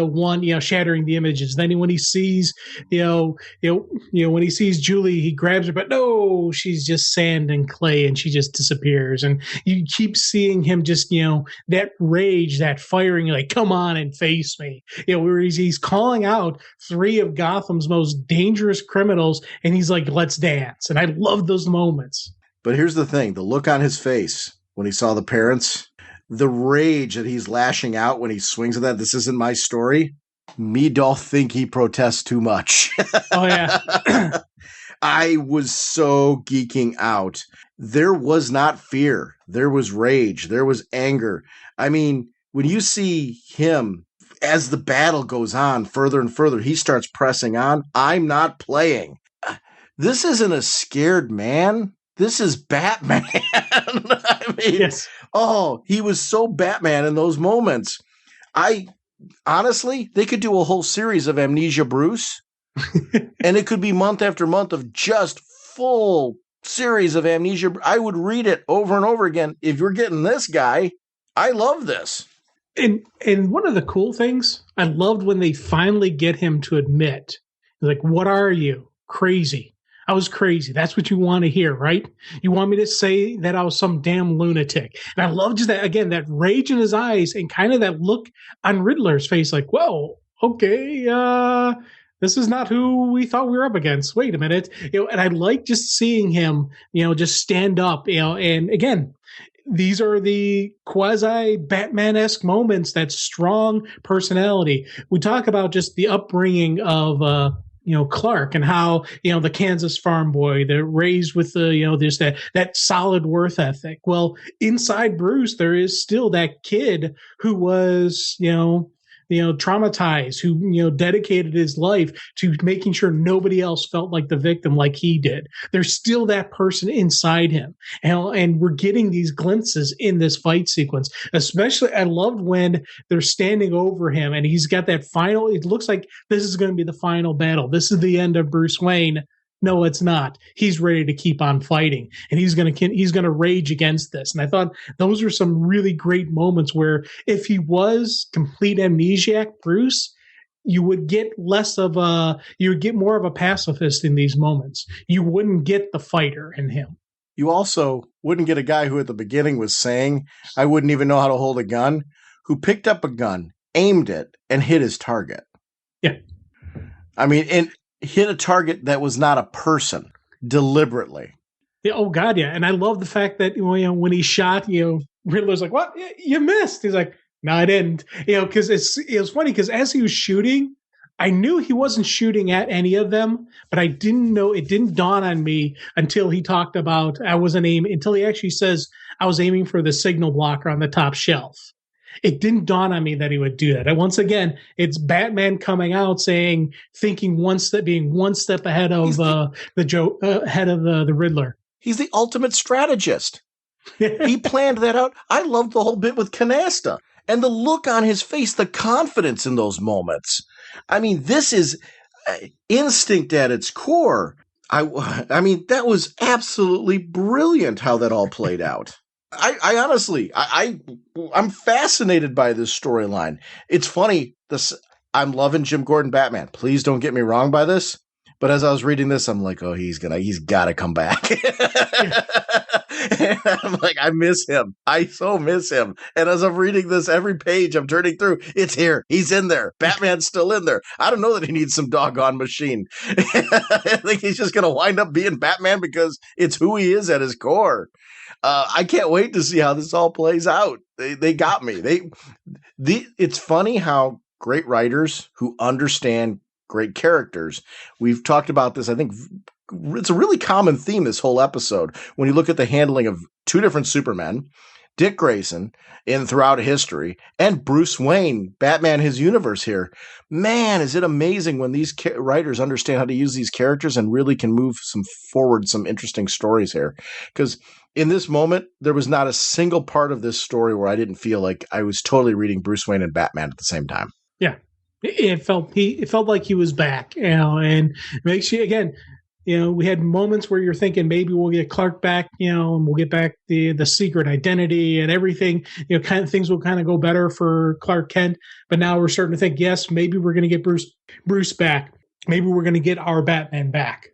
shattering the images. Then when he sees when he sees Julie, he grabs her, but no, she's just sand and clay, and she just disappears. And you keep seeing him just that rage, that firing, like, come on and face me. Where he's calling out 3 of Gotham's most dangerous criminals, and he's like, let's dance. And I love those moments. But here's the thing, the look on his face when he saw the parents, the rage that he's lashing out when he swings at that, this isn't my story. Me don't think he protests too much. Oh, yeah. I was so geeking out. There was not fear. There was rage. There was anger. I mean, when you see him, as the battle goes on further and further, he starts pressing on. I'm not playing. This isn't a scared man. This is Batman. I mean, yes. Oh, he was so Batman in those moments. Honestly, they could do a whole series of Amnesia Bruce, and it could be month after month of just full series of Amnesia. I would read it over and over again. If you're getting this guy, I love this. And one of the cool things, I loved when they finally get him to admit, like, what are you? Crazy. I was crazy. That's what you want to hear, right? You want me to say that I was some damn lunatic. And I love just that, again, that rage in his eyes and kind of that look on Riddler's face, like, whoa, okay, this is not who we thought we were up against. Wait a minute. And I like just seeing him, just stand up, and again, these are the quasi-Batman-esque moments, that strong personality. We talk about just the upbringing of, Clark, and how, the Kansas farm boy, they're raised with the, there's that solid worth ethic. Well, inside Bruce, there is still that kid who was, traumatized, who, dedicated his life to making sure nobody else felt like the victim like he did. There's still that person inside him. And we're getting these glimpses in this fight sequence. Especially, I loved when they're standing over him and he's got that final, it looks like this is going to be the final battle. This is the end of Bruce Wayne. no, it's not. He's ready to keep on fighting, and he's gonna rage against this. And I thought those are some really great moments where if he was complete amnesiac Bruce, you would get you would get more of a pacifist in these moments. You wouldn't get the fighter in him. You also wouldn't get a guy who at the beginning was saying, I wouldn't even know how to hold a gun, who picked up a gun, aimed it, and hit his target. Yeah. I mean, and hit a target that was not a person deliberately. Yeah, oh God, yeah. And I love the fact that when he shot, Riddler's like, "What? You missed?" He's like, "No, I didn't." Because it was funny because as he was shooting, I knew he wasn't shooting at any of them, but I didn't know. It didn't dawn on me until he talked about I wasn't aiming. Until he actually says I was aiming for the signal blocker on the top shelf. It didn't dawn on me that he would do that. And once again, it's Batman coming out saying, being one step ahead of the Riddler. He's the ultimate strategist. He planned that out. I loved the whole bit with Canasta and the look on his face, the confidence in those moments. I mean, this is instinct at its core. I mean, that was absolutely brilliant how that all played out. I honestly, I'm fascinated by this storyline. It's funny. I'm loving Jim Gordon Batman. Please don't get me wrong by this. But as I was reading this, I'm like, oh, he's got to come back. And I'm like, I miss him. I so miss him. And as I'm reading this, every page I'm turning through, it's here. He's in there. Batman's still in there. I don't know that he needs some doggone machine. I think he's just going to wind up being Batman because it's who he is at his core. I can't wait to see how this all plays out. They got me. It's funny how great writers who understand great characters. We've talked about this. I think it's a really common theme this whole episode. When you look at the handling of two different Supermen, Dick Grayson throughout history, and Bruce Wayne, Batman, his universe here. Man, is it amazing when these writers understand how to use these characters and really can move some interesting stories here. Because in this moment, there was not a single part of this story where I didn't feel like I was totally reading Bruce Wayne and Batman at the same time. Yeah. It felt like he was back, and it makes you again. We had moments where you're thinking maybe we'll get Clark back, and we'll get back the secret identity and everything. Kind of things will kind of go better for Clark Kent. But now we're starting to think, yes, maybe we're going to get Bruce back. Maybe we're going to get our Batman back.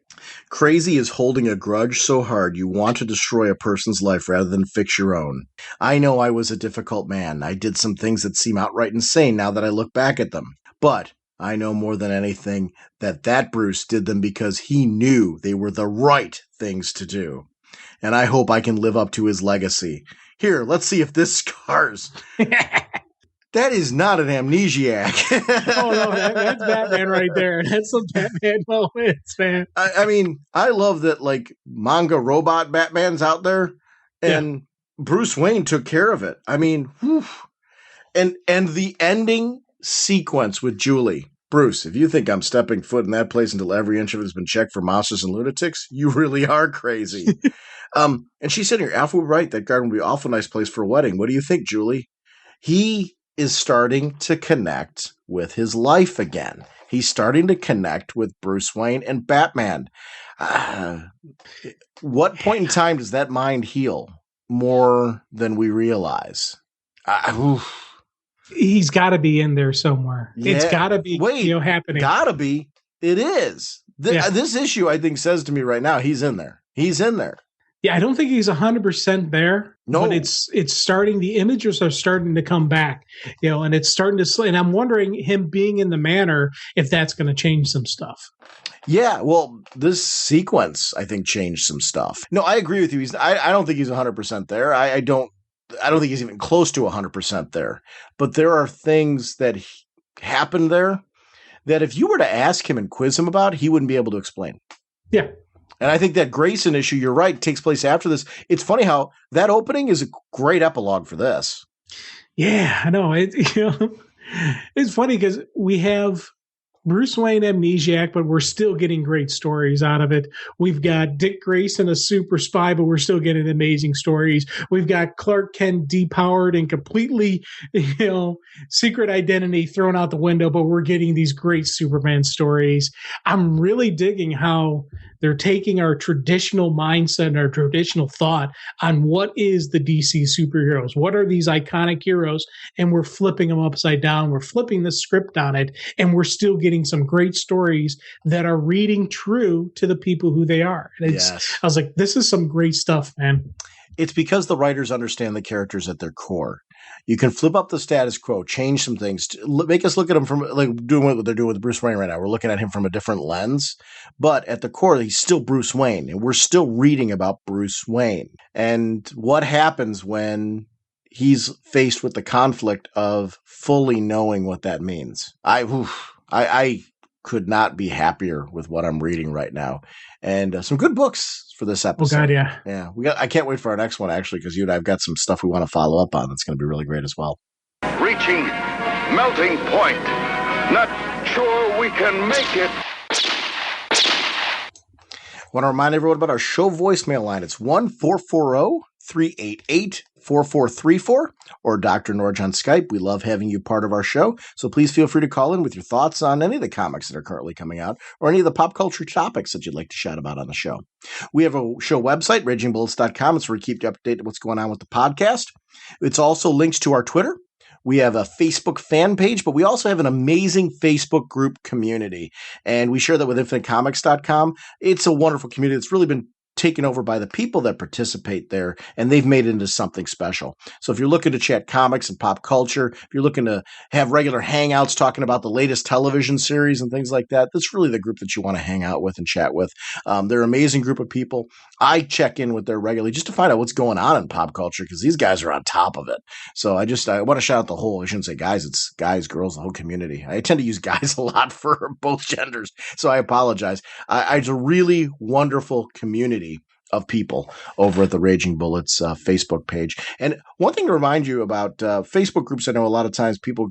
Crazy is holding a grudge so hard you want to destroy a person's life rather than fix your own. I know I was a difficult man. I did some things that seem outright insane now that I look back at them. But I know more than anything that Bruce did them because he knew they were the right things to do. And I hope I can live up to his legacy. Here, let's see if this scars. That is not an amnesiac. Oh, no, that's Batman right there. That's some Batman moments, man. I mean, I love that, like, manga robot Batman's out there, and Bruce Wayne took care of it. I mean, whew. And the ending sequence with Julie. Bruce, if you think I'm stepping foot in that place until every inch of it has been checked for monsters and lunatics, you really are crazy. And she said, you're awful right. That garden would be an awful nice place for a wedding. What do you think, Julie? He is starting to connect with his life again. He's starting to connect with Bruce Wayne and Batman. What point in time does that mind heal more than we realize? He's got to be in there somewhere. Yeah. It's got to be happening. Got to be. It is. This issue, I think, says to me right now, he's in there. He's in there. Yeah, I don't think he's 100% there. No, but it's starting. The images are starting to come back, and it's starting to. And I'm wondering, him being in the manor, if that's going to change some stuff. Yeah, well, this sequence, I think, changed some stuff. No, I agree with you. I don't think he's 100% there. I don't think he's even close to 100% there. But there are things that happened there that if you were to ask him and quiz him about, he wouldn't be able to explain. Yeah. And I think that Grayson issue, you're right, takes place after this. It's funny how that opening is a great epilogue for this. Yeah, I know. It's funny because we have Bruce Wayne amnesiac, but we're still getting great stories out of it. We've got Dick Grayson, a super spy, but we're still getting amazing stories. We've got Clark Kent depowered and completely, secret identity thrown out the window, but we're getting these great Superman stories. I'm really digging how They're taking our traditional mindset and our traditional thought on what is the DC superheroes, what are these iconic heroes, and we're flipping them upside down. We're flipping the script on it, and we're still getting some great stories that are reading true to the people who they are. Yes. I was like, this is some great stuff, man. It's because the writers understand the characters at their core. You can flip up the status quo, change some things, make us look at him from like doing what they're doing with Bruce Wayne right now. We're looking at him from a different lens, but at the core, he's still Bruce Wayne, and we're still reading about Bruce Wayne and what happens when he's faced with the conflict of fully knowing what that means. I could not be happier with what I'm reading right now, and some good books for this episode. Oh God, yeah. Yeah. I can't wait for our next one, actually, because you and I've got some stuff we want to follow up on that's going to be really great as well. Reaching melting point. Not sure we can make it. Want to remind everyone about our show voicemail line. It's 1-440-388-4434 or Dr. Norge on Skype. We love having you part of our show, so please feel free to call in with your thoughts on any of the comics that are currently coming out or any of the pop culture topics that you'd like to chat about on the show. We have a show website, ragingbullets.com. It's where we keep you updated with what's going on with the podcast. It's also links to our Twitter. We have a Facebook fan page, but we also have an amazing Facebook group community. And we share that with infinitecomics.com. It's a wonderful community. It's really been taken over by the people that participate there, and they've made it into something special. So if you're looking to chat comics and pop culture, if you're looking to have regular hangouts talking about the latest television series and things like that, that's really the group that you want to hang out with and chat with. They're an amazing group of people. I check in with them regularly just to find out what's going on in pop culture because these guys are on top of it. So I want to shout out the whole, I shouldn't say guys, it's guys, girls, the whole community. I tend to use guys a lot for both genders, so I apologize. It's a really wonderful community of people over at the Raging Bullets Facebook page. And one thing to remind you about Facebook groups, I know a lot of times people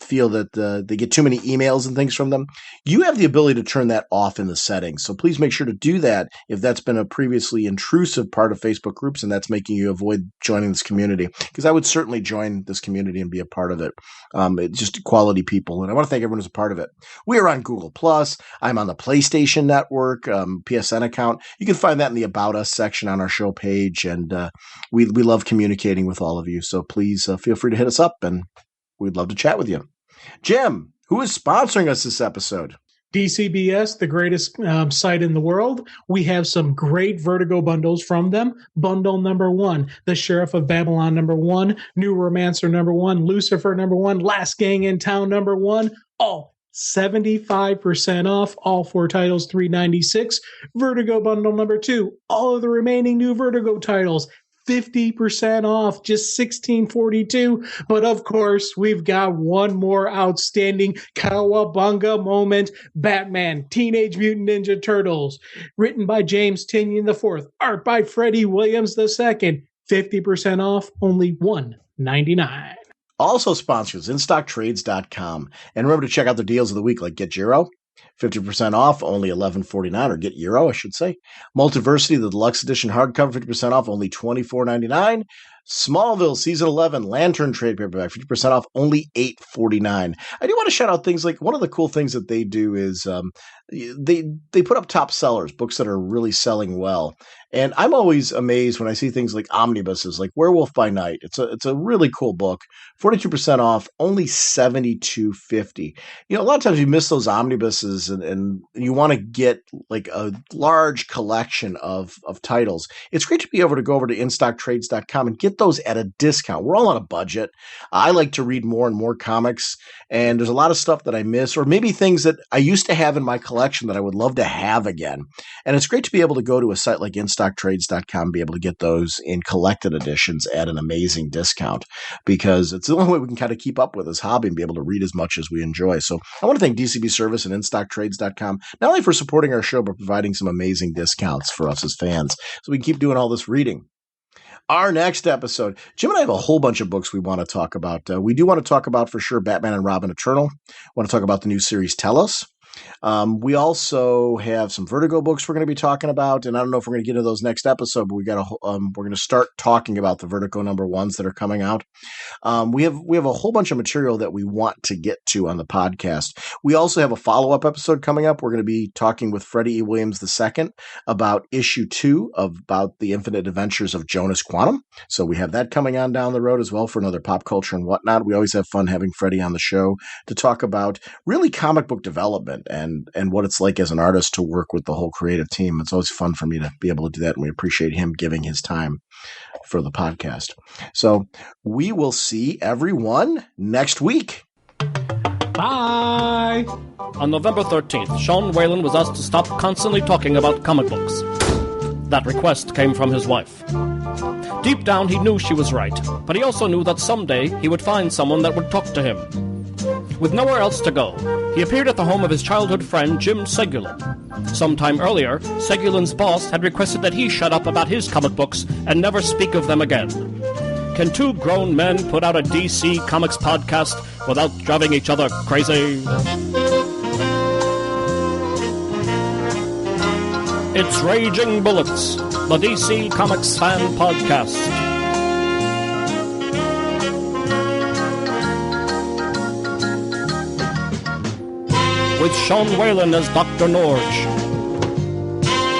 feel that they get too many emails and things from them. You have the ability to turn that off in the settings. So please make sure to do that if that's been a previously intrusive part of Facebook groups and that's making you avoid joining this community. Because I would certainly join this community and be a part of it. It's just quality people. And I want to thank everyone who's a part of it. We are on Google+. I'm on the PlayStation Network, PSN account. You can find that in the About Us section on our show page. And we love communicating with all of you. So please feel free to hit us up and we'd love to chat with you. Jim, who is sponsoring us this episode? DCBS, the greatest site in the world. We have some great Vertigo bundles from them. Bundle number 1, The Sheriff of Babylon number 1, New Romancer number 1, Lucifer number 1, Last Gang in Town number 1, all 75% off, all 4 titles, $396. Vertigo bundle number 2, all of the remaining new Vertigo titles, 50% off, just $16.42. But of course, we've got one more outstanding cowabunga moment. Batman, Teenage Mutant Ninja Turtles, written by James Tynion IV, art by Freddie Williams II, 50% off, only $1.99. Also sponsors InStockTrades.com. And remember to check out the deals of the week, like Get Jiro, 50% off, only $11.49, or Get Euro, I should say. Multiversity, the deluxe edition hardcover, 50% off, only $24.99. Smallville Season 11 Lantern trade paperback, 50% off, only $8.49. I do want to shout out things like one of the cool things that they do is they put up top sellers, books that are really selling well. And I'm always amazed when I see things like omnibuses, like Werewolf by Night. It's a really cool book, 42% off, only $72.50. You know, a lot of times you miss those omnibuses and you want to get like a large collection of titles. It's great to be able to go over to InStockTrades.com and get those at a discount. We're all on a budget. I like to read more and more comics, and there's a lot of stuff that I miss, or maybe things that I used to have in my collection that I would love to have again. And it's great to be able to go to a site like InStockTrades.com and be able to get those in collected editions at an amazing discount, because it's the only way we can kind of keep up with this hobby and be able to read as much as we enjoy. So I want to thank DCB Service and InStockTrades.com, not only for supporting our show, but providing some amazing discounts for us as fans so we can keep doing all this reading. Our next episode, Jim and I have a whole bunch of books we want to talk about. We do want to talk about, for sure, Batman and Robin Eternal. Want to talk about the new series Tell Us. We also have some Vertigo books we're going to be talking about, and I don't know if we're going to get into those next episode, but we're going to start talking about the Vertigo #1s that are coming out. We have a whole bunch of material that we want to get to on the podcast. We also have a follow-up episode coming up. We're going to be talking with Freddie E. Williams II about issue 2 about the Infinite Adventures of Jonas Quantum. So we have that coming on down the road as well for another pop culture and whatnot. We always have fun having Freddie on the show to talk about really comic book development and what it's like as an artist to work with the whole creative team. It's always fun for me to be able to do that, and we appreciate him giving his time for the podcast. So we will see everyone next week. Bye! On November 13th, Sean Whalen was asked to stop constantly talking about comic books. That request came from his wife. Deep down, he knew she was right, but he also knew that someday he would find someone that would talk to him. With nowhere else to go, he appeared at the home of his childhood friend Jim Segulin. Sometime earlier, Segulin's boss had requested that he shut up about his comic books and never speak of them again. Can two grown men put out a DC Comics podcast without driving each other crazy? It's Raging Bullets, the DC Comics fan podcast. With Sean Whalen as Dr. Norge,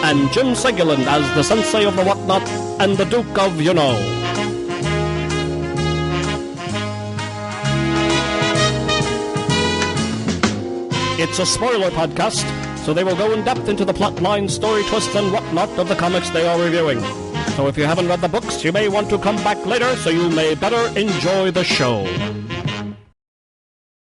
and Jim Segulin as the Sensei of the Whatnot and the Duke of You Know. It's a spoiler podcast, so they will go in depth into the plotline, story twists, and whatnot of the comics they are reviewing. So if you haven't read the books, you may want to come back later so you may better enjoy the show.